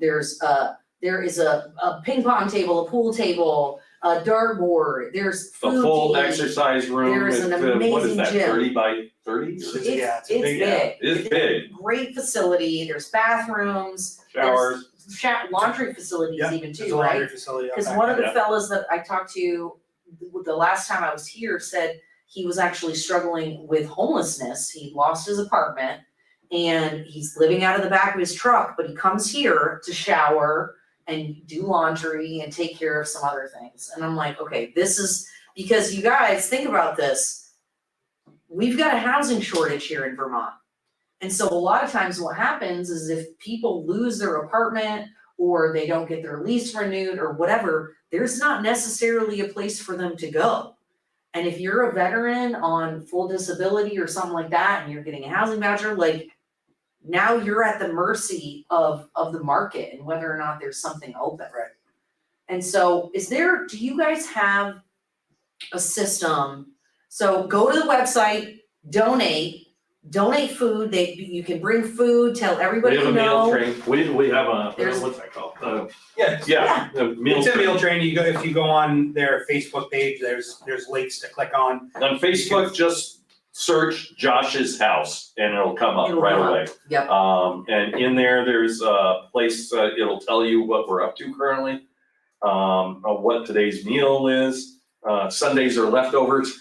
There is a ping pong table, a pool table, a dartboard, there's A food full to eat. exercise room There's with, an what is amazing that, gym. 30 by 30? It's It's big, big. It is big. Great facility, there's bathrooms. Showers. There's laundry facilities Yeah, even there's too, a right? laundry facility out Cause back one of there. the fellas that I talked to the last time I was here said he was actually struggling with homelessness. He lost his apartment and he's living out of the back of his truck, but he comes here to shower and do laundry and take care of some other things. And I'm like, okay, this is, because you guys think about this. We've got a housing shortage here in Vermont. And so a lot of times what happens is if people lose their apartment or they don't get their lease renewed or whatever, there's not necessarily a place for them to go. And if you're a veteran on full disability or something like that, and you're getting a housing voucher, like now you're at the mercy of the market and whether or not there's something open. Right. And so do you guys have a system? So go to the website, donate food, you can bring food, tell everybody We have you a meal know. train. We have a, There's- what's that called? Yeah, Yeah, the meal it's a meal train. train. If you go on their Facebook page, there's links to click on. On Facebook, just search Josh's house and it'll come up It'll right come up. away. Yep. And in there's a place, it'll tell you what we're up to currently, what today's meal is. Sundays are leftovers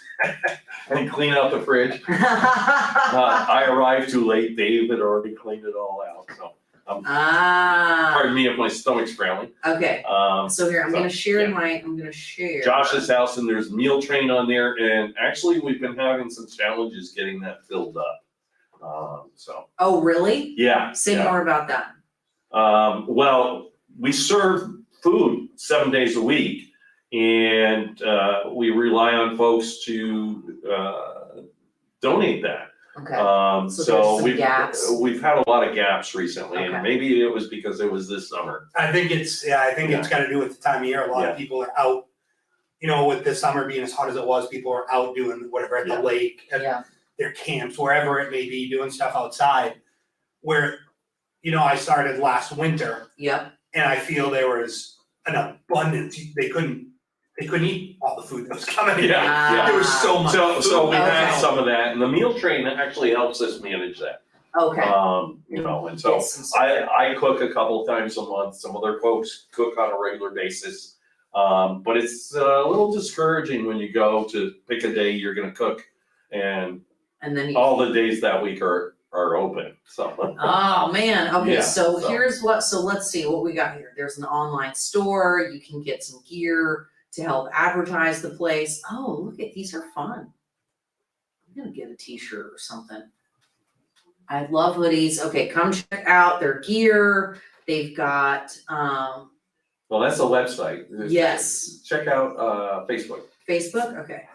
and clean out the fridge. I arrived too late, Dave had already cleaned it all out, so, pardon me if my stomach's growling. Okay, so here, I'm gonna share Josh's house, and there's meal train on there, and actually, we've been having some challenges getting that filled up. So, Oh, really? yeah. Say yeah. more about that. Well, we serve food 7 days a week, And we rely on folks to donate that. Okay, So So there's some gaps. we've had a lot of gaps recently, Okay. and maybe it was because it was this summer. I think it's gotta do with the time of year, a lot of people are out, with the summer being as hot as it was, people are out doing whatever at the Yeah. lake, at yeah, their camps, wherever it may be, doing stuff outside. Where, I started last winter yep, and I feel there was an abundance, they couldn't eat all the food that was coming in. Yeah. There was so much food. So we had Okay. some of that, and the meal train actually helps us manage that. okay. And so Get some stuff. I cook a couple of times a month, some other folks cook on a regular basis. But it's a little discouraging when you go to pick a day you're gonna cook, and And then you. all the days that week are open, so. Oh, man, okay, Yeah, so so- here's so let's see what we got here. There's an online store, you can get some gear to help advertise the place. Oh, look at, these are fun. I'm gonna get a t-shirt or something. I love hoodies. Okay, come check out their gear. They've got, Well, that's a website. yes, Check out, Facebook. Facebook, okay.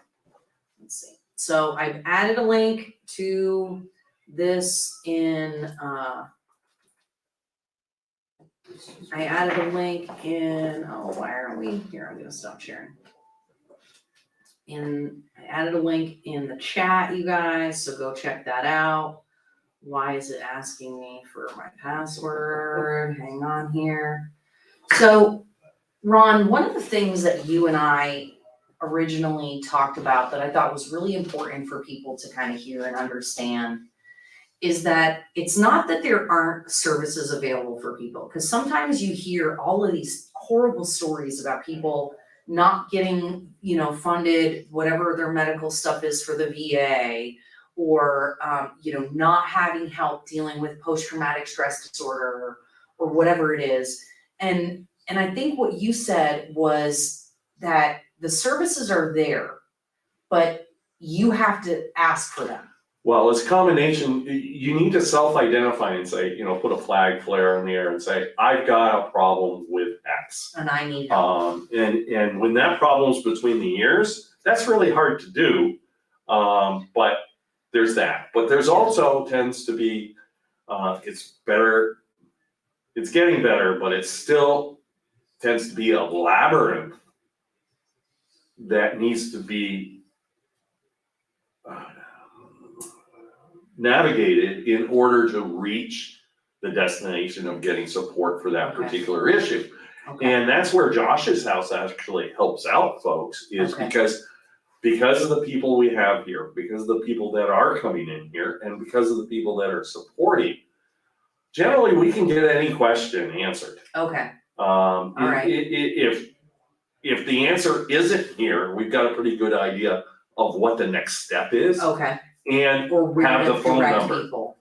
Let's see, so I've added a link to this in, I added a link in, why aren't we, here, I'm gonna stop sharing. I added a link in the chat, you guys, so go check that out. Why is it asking me for my password? Hang on here. So, Ron, one of the things that you and I originally talked about that I thought was really important for people to kind of hear and understand is that it's not that there aren't services available for people, because sometimes you hear all of these horrible stories about people not getting, funded whatever their medical stuff is for the VA, or not having help dealing with post-traumatic stress disorder or whatever it is. And I think what you said was that the services are there, but you have to ask for them. Well, it's a combination, you need to self-identify and say, put a flag flare in the air and say, I've got a problem with X. And I need help. And when that problem's between the ears, that's really hard to do. But there's that. But there's also tends to be, it's getting better, but it still tends to be a labyrinth that needs to be navigated in order to reach the destination of getting support for that Okay. particular issue. Okay, And that's where Josh's house actually helps out folks, is Okay. because of the people we have here, because of the people that are coming in here, and because of the people that are supporting, generally we can get any question answered. okay, Alright. right. If the answer isn't here, we've got a pretty good idea of what the next step is, okay. and Or we're have the gonna phone direct number. people.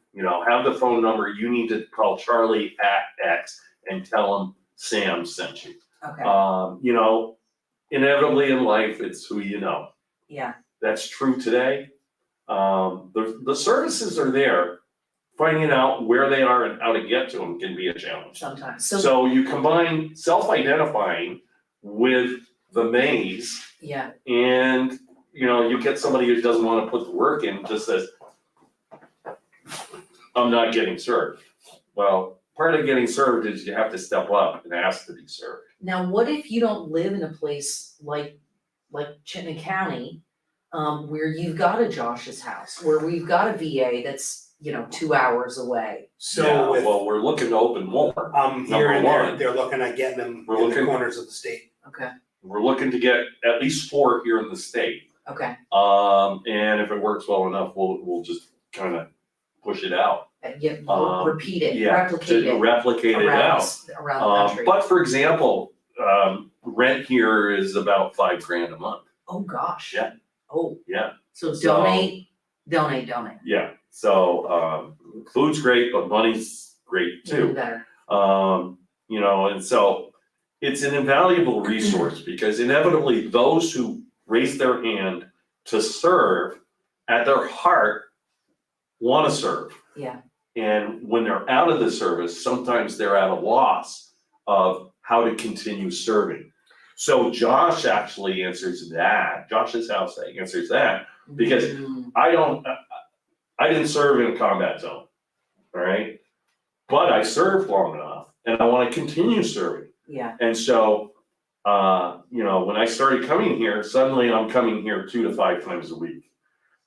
Have the phone number, you need to call Charlie at X and tell him Sam sent you. Okay, Inevitably in life, it's who you know. yeah, That's true today. The services are there. Finding out where they are and how to get to them can be a challenge. sometimes, So you combine self-identifying with the maze, yeah, and you get somebody who doesn't want to put the work in, just says, I'm not getting served. Well, part of getting served is you have to step up and ask to be served. now what if you don't live in a place like Chittenden County, where you've got a Josh's house, where we've got a VA that's, 2 hours away? So with, Well, we're looking to open more. I'm hearing Number one. they're looking at getting them We're in the looking- corners of the state. Okay, We're looking to get at least 4 here in the state. okay, And if it works well enough, we'll just kind of push it out. repeat it, Yeah, replicate to it replicate it out. around the country. But for example, rent here is about $5,000 a month. Oh, gosh. Yeah. Oh. Yeah. So So- donate. Yeah, so, food's great, but money's great Even too. better. And so it's an invaluable resource, because inevitably those who raise their hand to serve, at their heart, wanna serve. Yeah, And when they're out of the service, sometimes they're at a loss of how to continue serving. So Josh actually answers that, Josh's house answers that, because I didn't serve in a combat zone, all right? But I served long enough and I wanna continue serving. Yeah, And so, you know, when I started coming here, suddenly I'm coming here 2 to 5 times a week.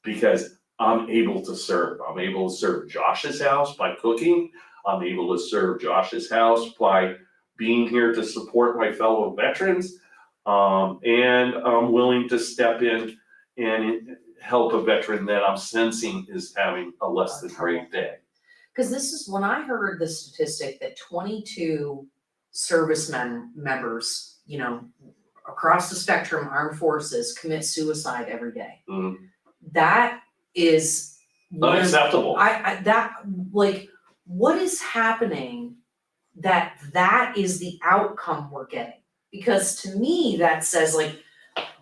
Because I'm able to serve. I'm able to serve Josh's house by cooking. I'm able to serve Josh's house by being here to support my fellow veterans. And I'm willing to step in and help a veteran that I'm sensing is having a less than great day. cause this is, when I heard the statistic that 22 servicemen members, you know, across the spectrum, armed forces commit suicide every day. Mhm. That is Unacceptable. like, what is happening that is the outcome we're getting? Because to me, that says like,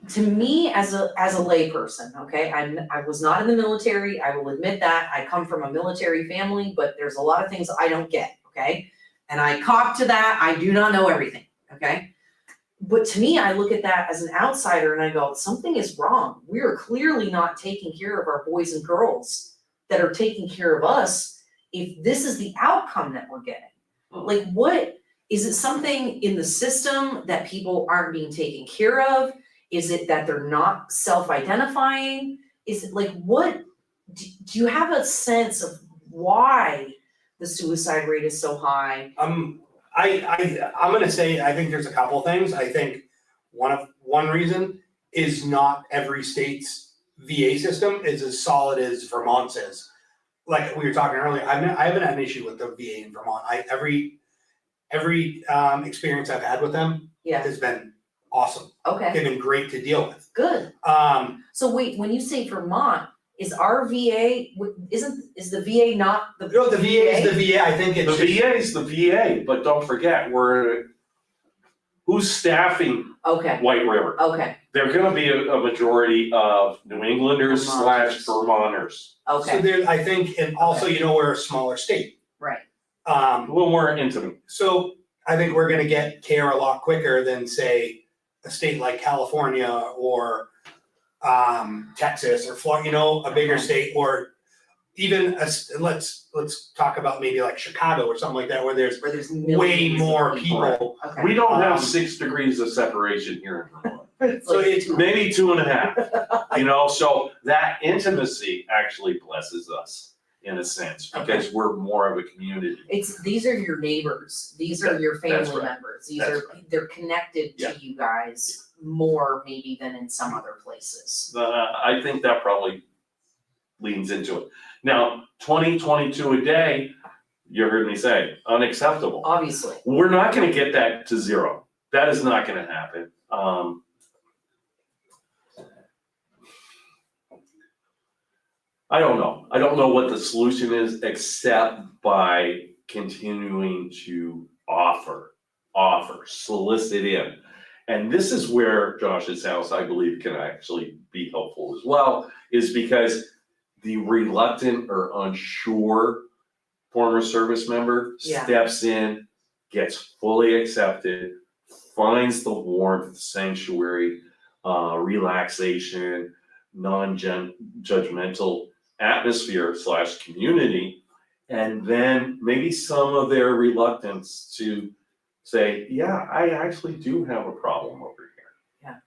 to me as a layperson, okay, I was not in the military, I will admit that, I come from a military family, but there's a lot of things I don't get, okay? And I cop to that, I do not know everything, okay? But to me, I look at that as an outsider and I go, something is wrong. We are clearly not taking care of our boys and girls that are taking care of us if this is the outcome that we're getting. Like, what, is it something in the system that people aren't being taken care of? Is it that they're not self-identifying? Is it like, what, do you have a sense of why the suicide rate is so high? I'm gonna say, I think there's a couple things. I think one reason is not every state's VA system is as solid as Vermont's is. Like we were talking earlier, I haven't had an issue with the VA in Vermont. Every experience I've had with them Yeah, has been awesome. okay, They've been great to deal with. good. So wait, when you say Vermont, is our VA, is the VA not the? No, the VA is the VA. I think The it's just, VA is the VA, but don't forget, who's staffing Okay, White River? okay, They're gonna be a majority of New Englanders / Vermonters. so okay, there, I think, and also, you know, we're a smaller state. right, A little more intimate. So I think we're gonna get care a lot quicker than, say, a state like California or Texas or Florida, you know, a bigger state, or even let's talk about maybe like Chicago or something like that, where there's way millions of more people. Okay. We don't have Um, 6 degrees of separation here in Vermont. So it's, Maybe 2.5, you know, so that intimacy actually blesses us in a sense, because we're more of a community. These are your neighbors, these are your That's family right. members, That's they're connected Yeah. to you guys more maybe than in some other places. I think that probably leans into it. Now, 22 a day, you heard me say, unacceptable. Obviously, We're not gonna get that to 0. That is not gonna happen. I don't know. I don't know what the solution is, except by continuing to offer, solicit in. And this is where Josh's house, I believe, can actually be helpful as well, is because the reluctant or unsure former service member Yeah. steps in, gets fully accepted, finds the warmth, sanctuary, relaxation, non-judgmental atmosphere / community, and then maybe some of their reluctance to say, yeah, I actually do have a problem over here.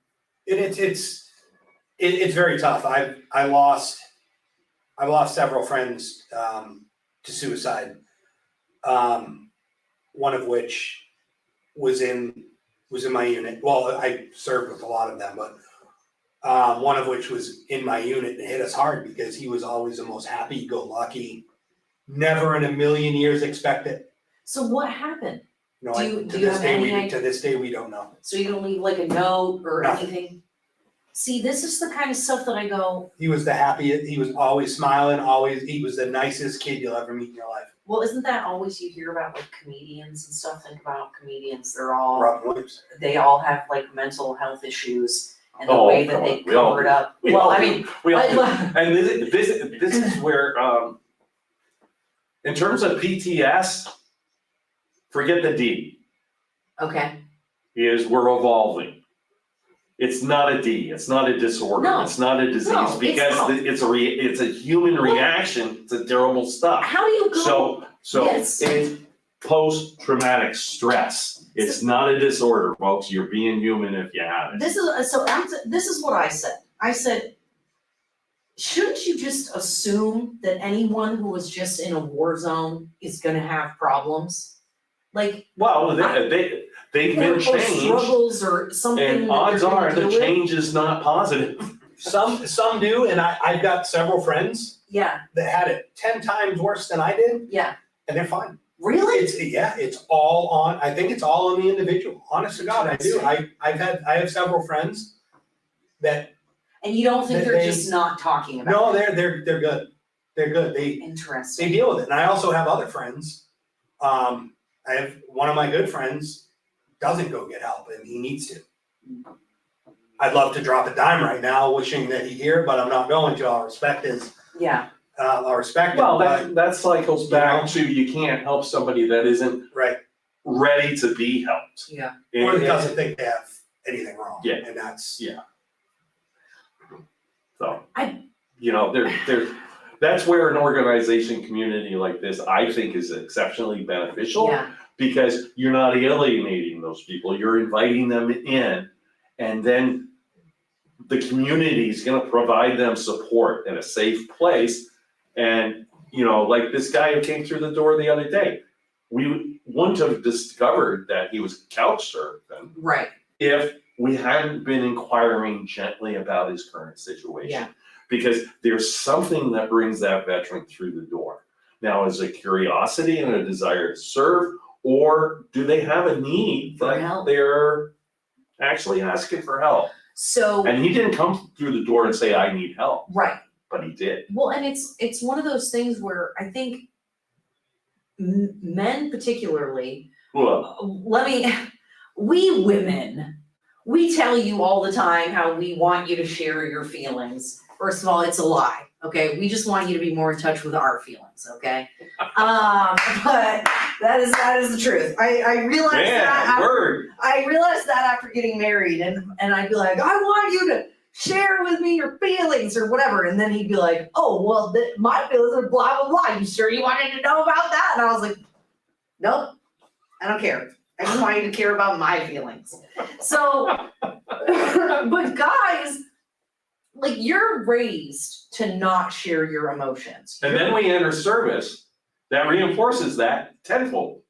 it's very tough. I lost several friends to suicide. One of which was in my unit. Well, I served with a lot of them, but one of which was in my unit, and it hit us hard because he was always the most happy-go-lucky, never in a million years expected. so what happened? No, Do you have any idea? to this day we don't know. So you don't leave like a note or Nothing. anything? See, this is the kind of stuff that I go, He was the happiest. He was always smiling. He was the nicest kid you'll ever meet in your life. well, isn't that always you hear about like comedians and stuff? Think about comedians, they're all, Robin Williams. they all have like mental health issues and the Oh, way that come they on, we all cover it do. up. We Well, all I do. mean, We all do. I- And this is where, in terms of PTS, forget the D, okay, is we're evolving. It's not a D, it's not a disorder, No. it's not a No, disease, it's because not. it's a human reaction to terrible stuff. How do you go? So Yes. it's post-traumatic stress. It's not a disorder, folks. You're being human if you have it. This is what I said. I said, shouldn't you just assume that anyone who was just in a war zone is gonna have problems? Like, Well, they've been or changed, struggles or something that and they're odds gonna are the deal with? change is not positive. Some do, and I've got several friends Yeah, that had it 10 times worse than I did, yeah, and they're fine. really? It's all on, I think it's all on the individual, honest to God, I do. I have several friends that, And you don't think they're They- just not talking about no, it? they're good. They're good, they Interesting. deal with it, and I also have other friends. I have, one of my good friends doesn't go get help, and he needs to. I'd love to drop a dime right now, wishing that he'd hear, but I'm not going to, I'll respect his, Yeah, I'll respect him, Well, but, that cycles back to you can't help somebody that isn't right, ready to be helped. yeah. or And- doesn't think they have anything wrong, Yeah. and that's. Yeah. So, I- that's where an organization community like this, I think, is exceptionally beneficial. Yeah, Because you're not alienating those people, you're inviting them in, and then the community is gonna provide them support in a safe place. And, like this guy who came through the door the other day, we wouldn't have discovered that he was couch surfing right, if we hadn't been inquiring gently about his current situation. Yeah. Because there's something that brings that veteran through the door. Now, is it curiosity and a desire to serve, or do they have a need For that help. they're actually asking for help? so, And he didn't come through the door and say, I need help, right. but he did. Well, and it's one of those things where I think men particularly, Well, we women, we tell you all the time how we want you to share your feelings. First of all, it's a lie, okay? We just want you to be more in touch with our feelings, okay? But that is the truth. I realize that. word. I realized that after getting married, and I'd be like, I want you to share with me your feelings or whatever, and then he'd be like, oh, well, my feelings are blah, blah, blah, you sure you wanted to know about that? And I was like, nope, I don't care. I just want you to care about my feelings. So, but guys, like, you're raised to not share your emotions. And then we enter service, that reinforces that tenfold.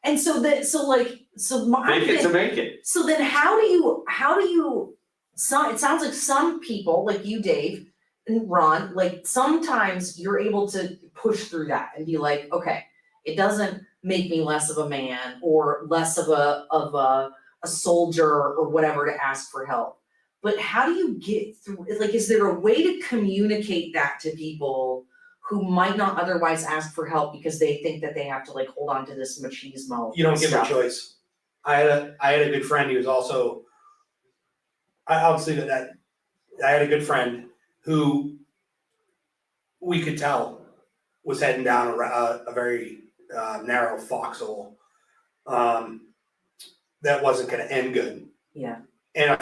And so my Make it to thing, make it. so then how do you, it sounds like some people, like you, Dave, and Ron, like sometimes you're able to push through that and be like, okay, it doesn't make me less of a man or less of a soldier or whatever to ask for help. But how do you get through, like, is there a way to communicate that to people who might not otherwise ask for help because they think that they have to like hold on to this machismo You don't give a stuff? choice. I had a good friend, he was also, I'll just leave it at that. I had a good friend who we could tell was heading down a very narrow foxhole that wasn't gonna end good. Yeah. And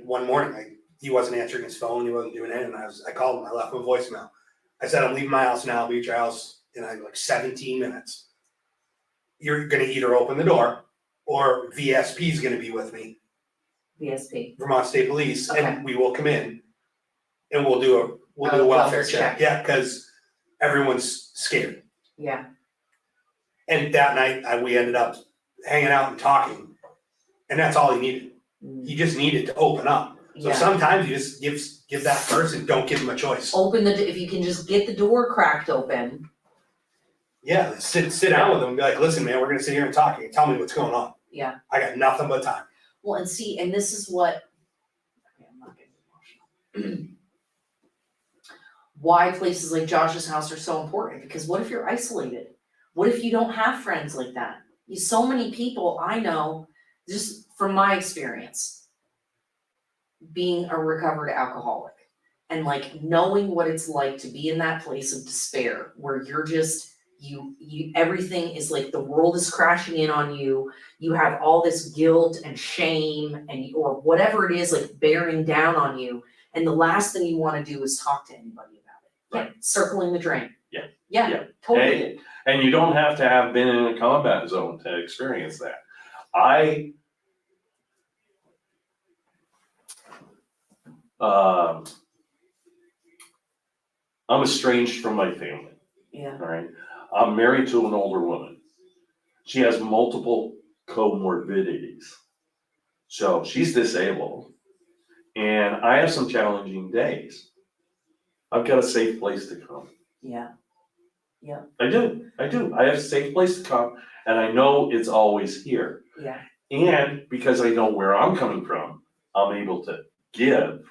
one morning, he wasn't answering his phone, he wasn't doing anything, I called him, I left him a voicemail. I said, I'm leaving my house now, I'll be at your house in like 17 minutes. You're gonna either open the door, or VSP is gonna be with me, VSP. Vermont State Police, Okay. and we will come in and we'll do a welfare welfare check. check. Yeah, cause everyone's scared. Yeah. And that night, we ended up hanging out and talking, and that's all he needed. He just needed to open up. So Yeah. sometimes you just give that person, don't give them a choice. Open if you can just get the door cracked open. Yeah, sit down with them and be like, listen, man, we're gonna sit here and talk, and tell me what's going on. Yeah. I got nothing but time. Well, and see, and this is what, okay, I'm not getting emotional. Why places like Josh's house are so important, because what if you're isolated? What if you don't have friends like that? So many people I know, just from my experience, being a recovered alcoholic and like knowing what it's like to be in that place of despair where you're just you everything is like the world is crashing in on you. You have all this guilt and shame and or whatever it is like bearing down on you. And the last thing you want to do is talk to anybody about it. Right. Yeah, circling the drain. Yeah. Yeah, Yeah. totally. And you don't have to have been in a combat zone to experience that. I'm estranged from my family, Yeah. all right? I'm married to an older woman. She has multiple comorbidities. So she's disabled, and I have some challenging days. I've got a safe place to come. Yeah. I do. I have a safe place to come, and I know it's always here. Yeah. And because I know where I'm coming from, I'm able to give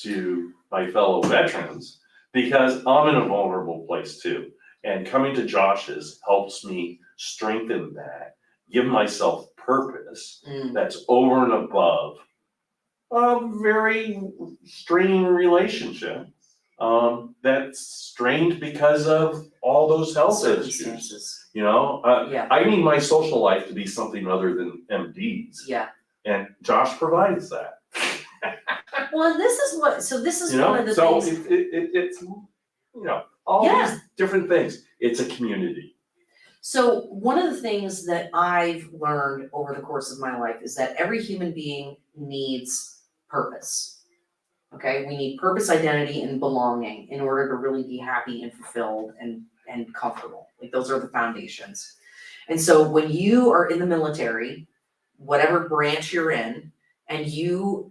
to my fellow veterans because I'm in a vulnerable place too. And coming to Josh's helps me strengthen that, give myself purpose that's over and above a very strained relationship that's strained because of all those health issues. Circumstances. You know, Yeah. I need my social life to be something other than MDs. Yeah. And Josh provides that. Well, and this is one of the So things. it's, all these different things. It's a community. So one of the things that I've learned over the course of my life is that every human being needs purpose. Okay, we need purpose, identity, and belonging in order to really be happy and fulfilled and comfortable. Like those are the foundations. And so when you are in the military, whatever branch you're in, and you're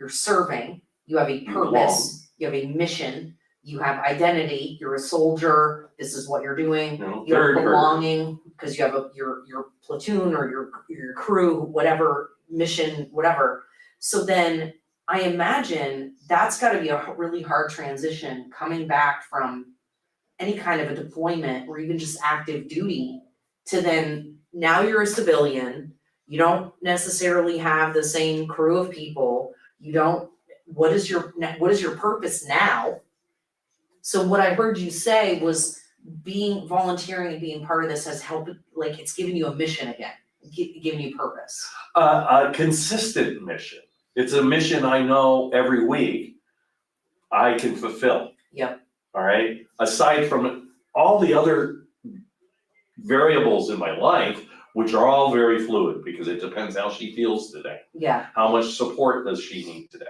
serving, you have a purpose, you have a mission, you have identity, you're a soldier, this is what you're doing, you have belonging, because you have your platoon or your crew, whatever mission, whatever. So then I imagine that's gotta be a really hard transition coming back from any kind of a deployment or even just active duty to then now you're a civilian, you don't necessarily have the same crew of people, what is your purpose now? So what I heard you say was volunteering and being part of this has helped, like it's given you a mission again, giving you purpose. A consistent mission. It's a mission I know every week I can fulfill. Yep. All right, aside from all the other variables in my life, which are all very fluid because it depends how she feels today. Yeah. How much support does she need today?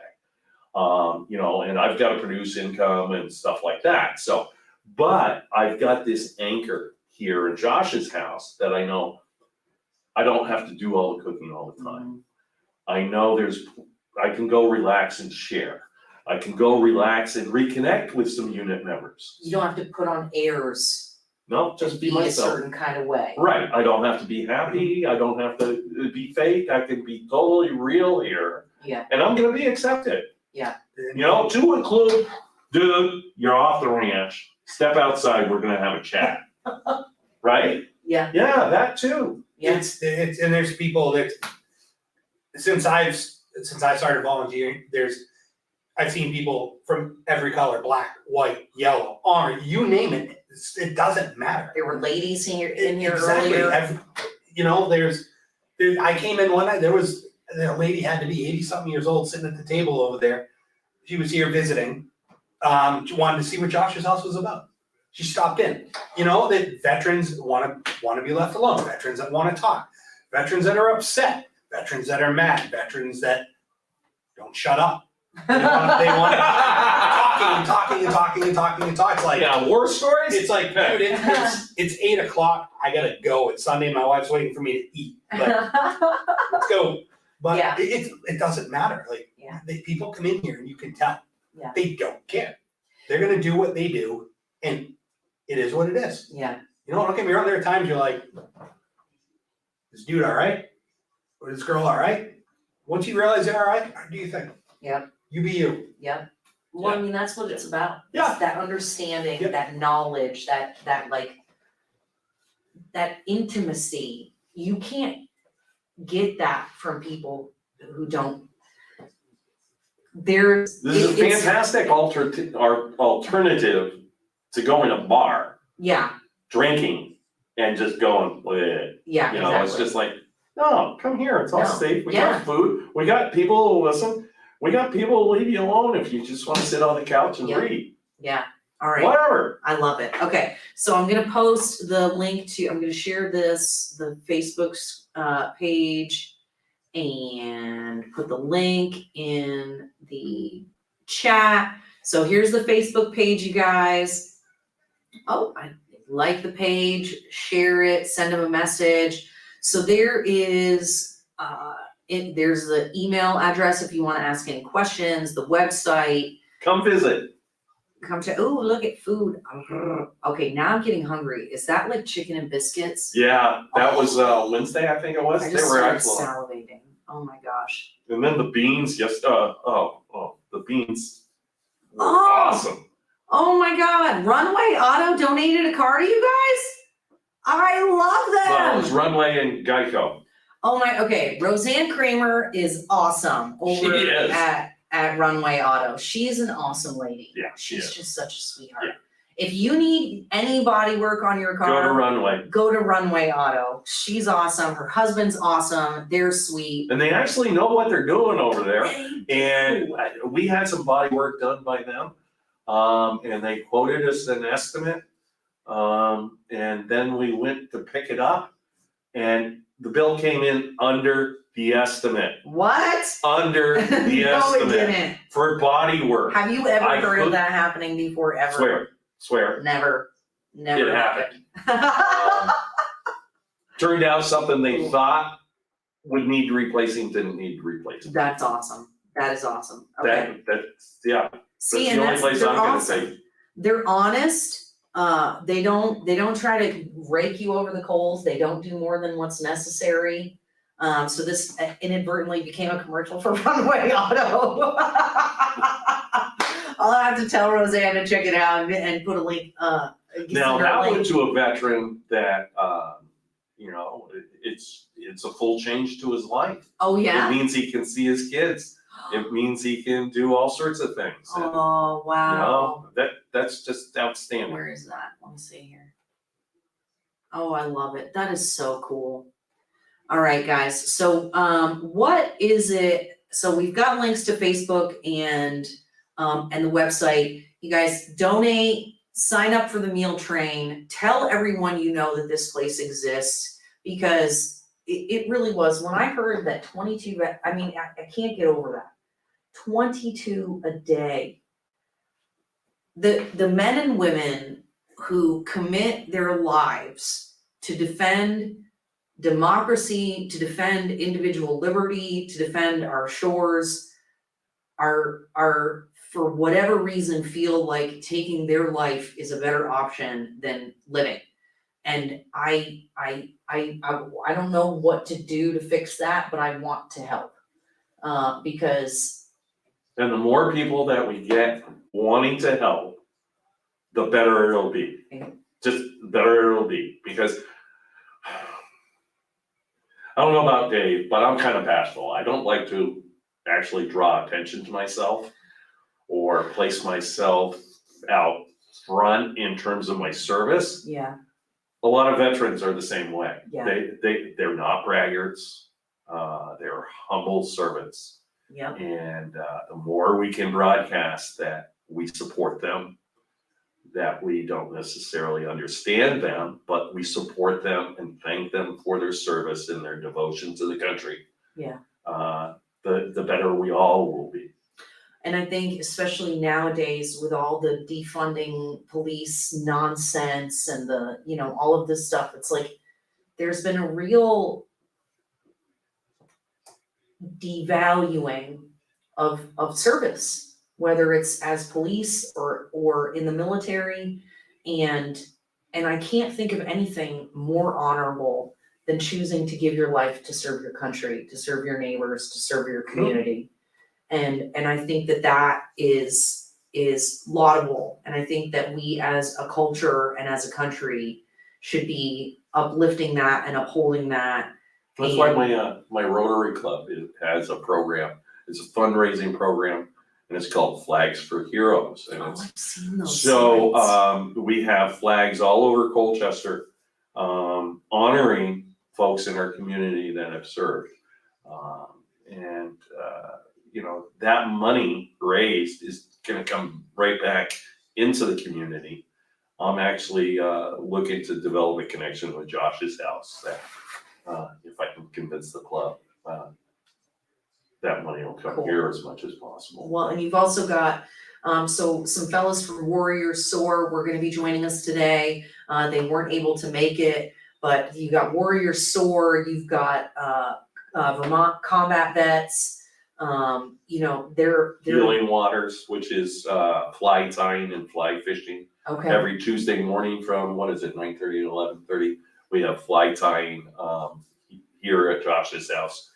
And I've got to produce income and stuff like that. So, but I've got this anchor here in Josh's house that I know I don't have to do all the cooking all the time. I know I can go relax and share. I can go relax and reconnect with some unit members. You don't have to put on airs. No, just be myself. A certain kind of way. Right, I don't have to be happy, I don't have to be fake, I can be totally real here. Yeah. And I'm gonna be accepted. Yeah. To include, dude, you're off the ranch, step outside, we're gonna have a chat. Right? Yeah. Yeah, that too. Yeah. It's and there's people that since I started volunteering, I've seen people from every color, black, white, yellow, orange, you name it, it doesn't matter. There were ladies in here Exactly. earlier. I came in one night, a lady had to be 80-something years old sitting at the table over there. She was here visiting, she wanted to see what Josh's house was about. She stopped in. That veterans wanna be left alone, veterans that wanna talk, veterans that are upset, veterans that are mad, veterans that don't shut up. They want talking. It's like, Yeah, war stories? it's like, dude, it's 8:00. I gotta go. It's Sunday. My wife's waiting for me to eat. But let's go. But Yeah. it doesn't matter. Like, Yeah. people come in here and you can tell. Yeah. They don't care. They're gonna do what they do, and it is what it is. Yeah. Don't get me wrong. There are times you're like, this dude all right, or this girl all right. Once you realize they're all right, how do you think? Yep. You be you. Yep. Well, I mean, that's what it's about. Yeah. It's that understanding, Yep. that knowledge, that intimacy. You can't get that from people who don't. This is a fantastic alternative to going to a bar Yeah, drinking and just going, bleh. yeah, You know, it's exactly. just like, no, come here, it's all No, safe, we yeah. got food, we got people who listen, we got people who leave you alone if you just wanna sit on the couch and Yep. read, Yeah, all right. whatever. I love it. Okay, so I'm gonna post the link to, I'm gonna share the Facebook's page and put the link in the chat. So here's the Facebook page, you guys. Oh, I like the page, share it, send them a message. So there is there's the email address if you wanna ask any questions, the website. Come visit. Come to, oh, look at food. Okay, now I'm getting hungry. Is that like chicken and biscuits? Yeah, that was Wednesday, I think it was, I they just were started excellent. salivating. Oh my gosh. And then the beans, just, the beans were Oh. awesome. Oh my God, Runway Auto donated a car to you guys? I Well, it love was them. Runway and Geico. Oh my, okay, Roseanne Kramer is awesome She over is. at Runway Auto. She's an awesome lady. Yeah, she She's is. just such a sweetheart. Yeah. If you need any body work on your car, Go to Runway. go to Runway Auto. She's awesome. Her husband's awesome. They're sweet. And they actually know what they're doing over there. They And we had some body work done by them. And they quoted us an estimate. And then we went to pick it up and the bill came in under the estimate. What? Under the No, it estimate didn't. for body work. Have you ever I heard of could- that happening before, ever? Swear. Never It happened. happened. Turned out something they thought would need replacing, didn't need replacing. That's awesome. That is awesome. Okay. That's, yeah. See, That's and the only that's, place they're I'm gonna awesome. say. They're honest. They don't try to rake you over the coals. They don't do more than what's necessary. So this inadvertently became a commercial for Runway Auto. I'll have to tell Roseanne to check it out and put a link, Now, her that link. went to a veteran that, it's a full change to his life. Oh, It yeah? means he can see his kids. It means he can do all sorts of things. And, Oh, wow. that's just outstanding. Where is that? Let me see here. Oh, I love it. That is so cool. All right, guys. So, what is it? So we've got links to Facebook and the website. You guys donate, sign up for the meal train, tell everyone you know that this place exists, because it really was, when I heard that 22, I mean, I can't get over that. 22 a day. The men and women who commit their lives to defend democracy, to defend individual liberty, to defend our shores, are for whatever reason feel like taking their life is a better option than living. And I don't know what to do to fix that, but I want to help. Because And the more people that we get wanting to help, the better it'll be. Just the better it'll be, because I don't know about Dave, but I'm kind of bashful. I don't like to actually draw attention to myself or place myself out front in terms of my service. yeah, A lot of veterans are the same way. Yeah. They're not braggarts, they're humble servants. yeah, And the more we can broadcast that we support them, that we don't necessarily understand them, but we support them and thank them for their service and their devotion to the country. Yeah. The better we all will be. and I think especially nowadays with all the defunding police nonsense and the, all of this stuff, it's like there's been a real devaluing of service, whether it's as police or in the military, and I can't think of anything more honorable than choosing to give your life to serve your country, to serve your neighbors, to serve your community. And I think that is laudable, and I think that we as a culture and as a country should be uplifting that and upholding that. That's why my Rotary Club has a program. It's a fundraising program and it's called Flags for Heroes. And Oh, it's I've seen those so, signs. we have flags all over Colchester, honoring folks in our community that have served. And, you know, that money raised is gonna come right back into the community. I'm actually, looking to develop a connection with Josh's house that, if I can convince the club, that money will come Cool. here as much as possible. Well, and you've also got, so some fellas from Warrior SOAR were gonna be joining us today. They weren't able to make it, but you got Warrior SOAR, you've got, Vermont Combat Vets. You know, they're. Healing Waters, which is, fly tying and fly fishing. Okay, Every Tuesday morning from, 9:30 to 11:30, we have fly tying, here at Josh's house.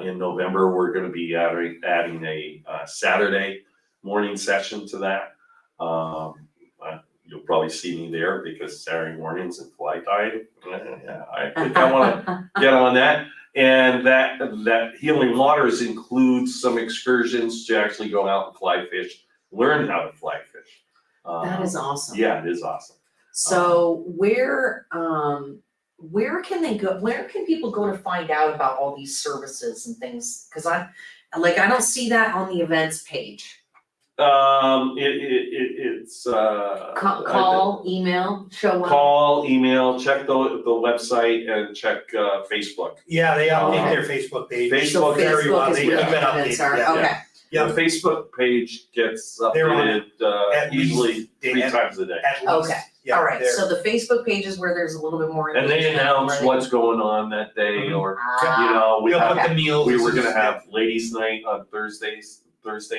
In November, we're gonna be adding a Saturday morning session to that. You'll probably see me there because Saturday mornings and fly tying, I think I wanna get on that. And that Healing Waters includes some excursions to actually go out and fly fish, learn how to fly fish. that is awesome. Yeah, it is awesome. So where can they go, where can people go to find out about all these services and things? Cause I don't see that on the events page. It's, Call, email, show up. call, email, check the website and check, Facebook. Yeah, they update Okay. their Facebook page. Facebook- So very well. Facebook is They where keep the it events updated, are, yeah. okay. Yeah. The Facebook page gets They're on updated, at least usually three at- times a day. At least, Okay. yeah, Alright, they're- so the Facebook page is where there's a little bit more And they engagement, announce where they- what's going on that day, Mhm. or, Ah, you know, They'll put the meals. we were gonna have ladies' night on Thursday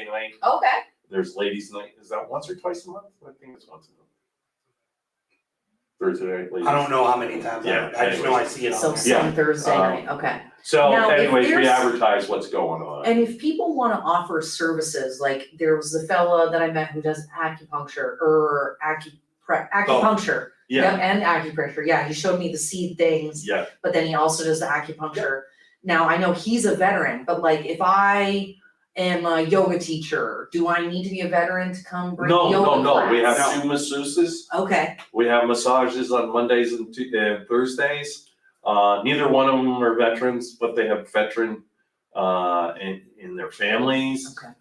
night. okay, There's ladies' night, is that once or twice a month? I think it's once a month. Thursday night, ladies. I don't know how many times, Yeah, I just know I see it so on there. Yeah. some Thursday Um, night, okay. So Now, if anyways, we there's- advertise what's going on. And if people wanna offer services, like there was the fella that I met who does acupuncture or acupuncture. Yeah, Yep, and acupressure, yeah, he showed me the seed things, yeah, but then he also does the acupuncture. Now, I know he's a veteran, but like if I am a yoga teacher, do I need to be a veteran to come bring yoga no, we have class? two masseuses, Okay, we have massages on Mondays and Thursdays. Neither one of them are veterans, but they have veteran, in their families. okay.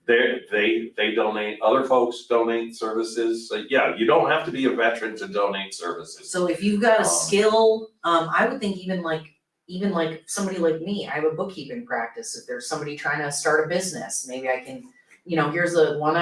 They donate, other folks donate services, so yeah, you don't have to be a veteran to donate services. So if you've got a Um, skill, I would think even like somebody like me, I have a bookkeeping practice, if there's somebody trying to start a business, maybe I can, here's a 1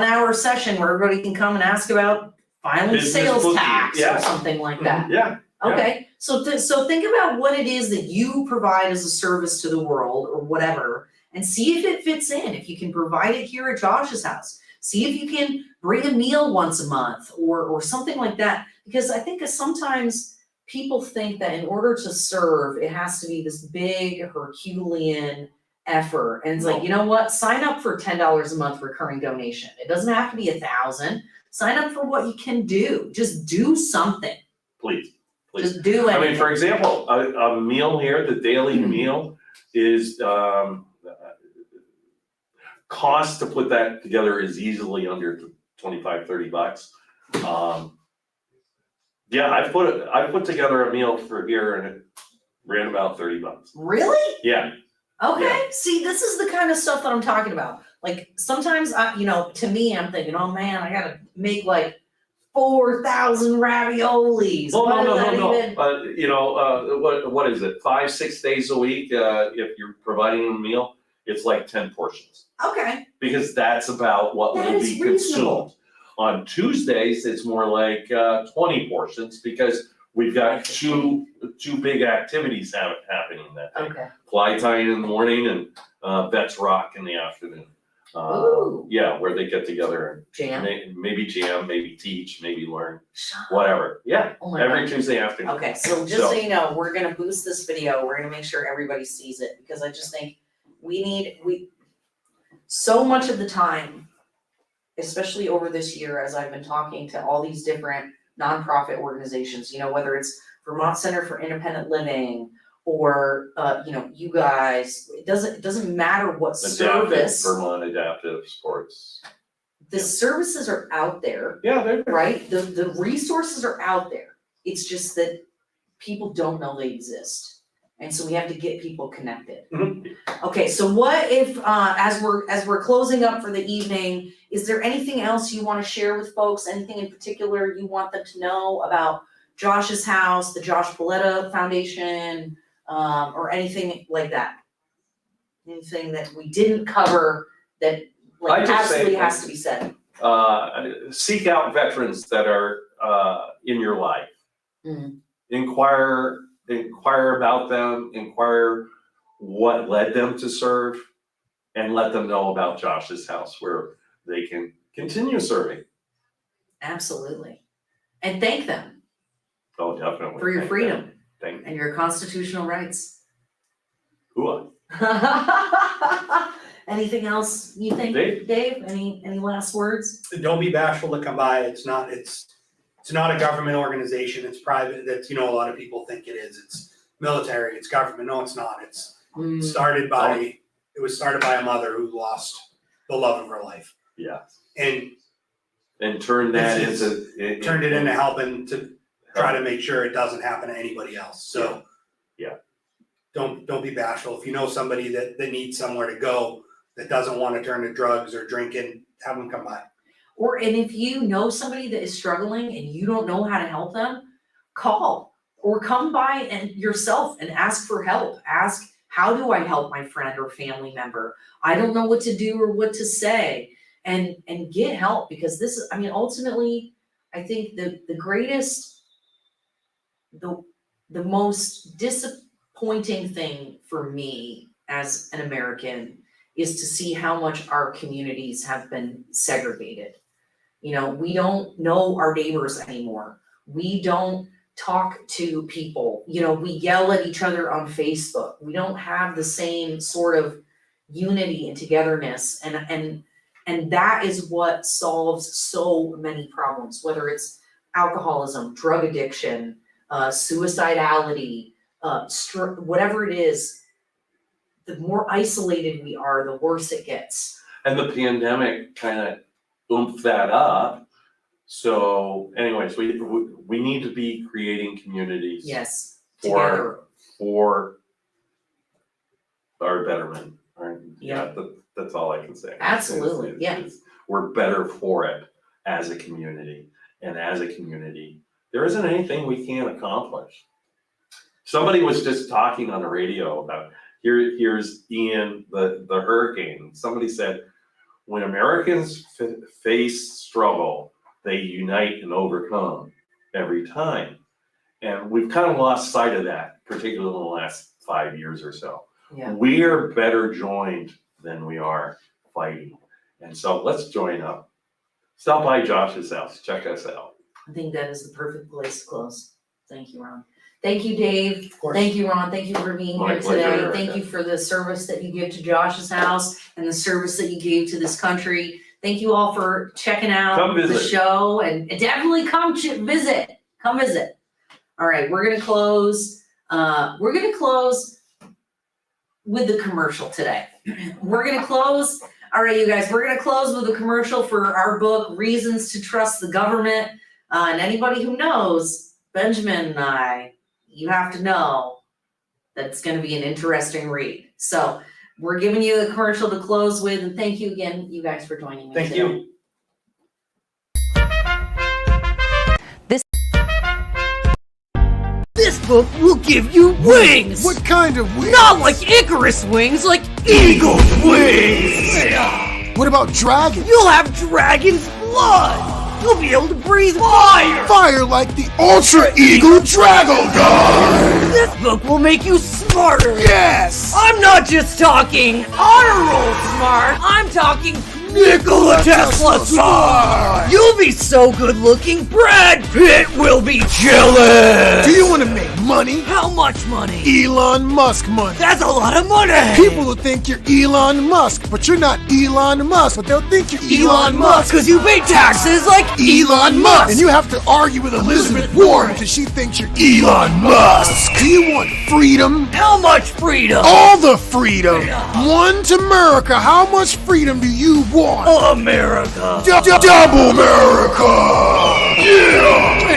hour session where everybody can come and ask about filing Business sales bookkeeping, tax yeah. or something like that. Yeah, Okay, so think about what it is that you provide as a service to the world or whatever, and see if it fits in, if you can provide it here at Josh's house. See if you can bring a meal once a month or something like that, because I think that sometimes people think that in order to serve, it has to be this big Herculean effort, and it's like, you know what, sign up for $10 a month recurring donation. It doesn't have to be 1,000, sign up for what you can do, just do something, please. just do anything. I mean, for example, a meal here, the daily meal is, cost to put that together is easily under $25-30. Yeah, I put together a meal for here and it ran about $30. Really? Yeah, Okay, Yeah. see, this is the kind of stuff that I'm talking about. Like, sometimes to me, I'm thinking, oh man, I gotta make like 4,000 raviolis. Oh, What no, is that no, even? no, what is it, 5-6 days a week, if you're providing a meal, it's like 10 portions. Okay, Because that's about what That will is be reasonable. consumed. On Tuesdays, it's more like 20 portions, because we've got two big activities happening that day. okay. Fly tying in the morning and Vets Rock in the afternoon. Ooh. Yeah, where they get together Jam. and maybe jam, maybe teach, maybe learn, whatever, yeah, Oh my every God. Tuesday afternoon. Okay, so just so you know, we're gonna boost this video, we're gonna make sure everybody sees it, because I just think so much of the time, especially over this year, as I've been talking to all these different nonprofit organizations, whether it's Vermont Center for Independent Living, or, you guys, it doesn't matter what service. Vermont Adaptive Sports. The services are out there, Yeah, they're. right? The resources are out there. It's just that people don't know they exist. And so we have to get people connected. Mhm. Okay, so what if, as we're closing up for the evening, is there anything else you wanna share with folks? Anything in particular you want them to know about Josh's house, the Josh Paletta Foundation, or anything like that? Anything that we didn't cover that I just say- absolutely has to be said? Seek out veterans that are in your life. Mhm. Inquire about them, inquire what led them to serve, and let them know about Josh's house where they can continue serving. Absolutely. And thank them Oh, definitely. for your Thank freedom them. Thank and your constitutional rights. you. Anything else you think, Dave? Dave? Any last words? Don't be bashful to come by. It's not a government organization. It's private. That's, a lot of people think it is. It's military, it's government. No, it's not. It was started by a mother who lost the love of her life. Yeah. And turn that turned it into helping to try to make sure it doesn't happen to anybody else. So Yeah. Don't be bashful. If you know somebody that needs somewhere to go, that doesn't want to turn to drugs or drinking, have them come by. And if you know somebody that is struggling and you don't know how to help them, call or come by and yourself and ask for help. Ask, how do I help my friend or family member? I don't know what to do or what to say, and get help, because this is, ultimately, I think the greatest, the most disappointing thing for me as an American is to see how much our communities have been segregated. We don't know our neighbors anymore. We don't talk to people. We yell at each other on Facebook. We don't have the same sort of unity and togetherness. And that is what solves so many problems, whether it's alcoholism, drug addiction, suicidality, whatever it is. The more isolated we are, the worse it gets. And the pandemic kind of oomphed that up. So anyways, we need to be creating communities. Yes, together. For our betterment. Yeah. That's all I can say. Absolutely, yeah. We're better for it as a community. And as a community, there isn't anything we can't accomplish. Somebody was just talking on the radio about, here's Ian, the hurricane. Somebody said, when Americans face struggle, they unite and overcome every time. And we've kind of lost sight of that, particularly in the last 5 years or so. Yeah. We are better joined than we are fighting. And so let's join up. Stop by Josh's house, check us out. I think that is the perfect place to close. Thank you, Ron. Thank you, Dave. Of course. Thank you, Ron. Thank you for being My here today. pleasure. Thank you for the service that you give to Josh's house and the service that you gave to this country. Thank you all for checking out Come the visit. show, and definitely come visit. Come visit. All right, we're gonna close. With the commercial today. We're gonna close. All right, you guys, we're gonna close with a commercial for our book, Reasons to Trust the Government. And anybody who knows Benjamin and I, you have to know that it's gonna be an interesting read. So we're giving you the commercial to close with, and thank you again, you guys, for joining me Thank today. you. This book will give you wings! What kind of wings? Not like Icarus wings, like eagle's wings! What about dragons? You'll have dragon's blood! You'll be able to breathe fire! Fire like the Ultra Eagle Dragon! This book will make you smarter! Yes! I'm not just talking honor roll smart, I'm talking Nikola Tesla smart! You'll be so good looking, Brad Pitt will be jealous! Do you want to make money? How much money? Elon Musk money. That's a lot of money! People will think you're Elon Musk, but you're not Elon Musk, but they'll think you're Elon Musk, because you pay taxes like Elon Musk! And you have to argue with Elizabeth Warren because she thinks you're Elon Musk. Do you want freedom? How much freedom? All the freedom. One to America. How much freedom do you want? America! Double America. Yeah.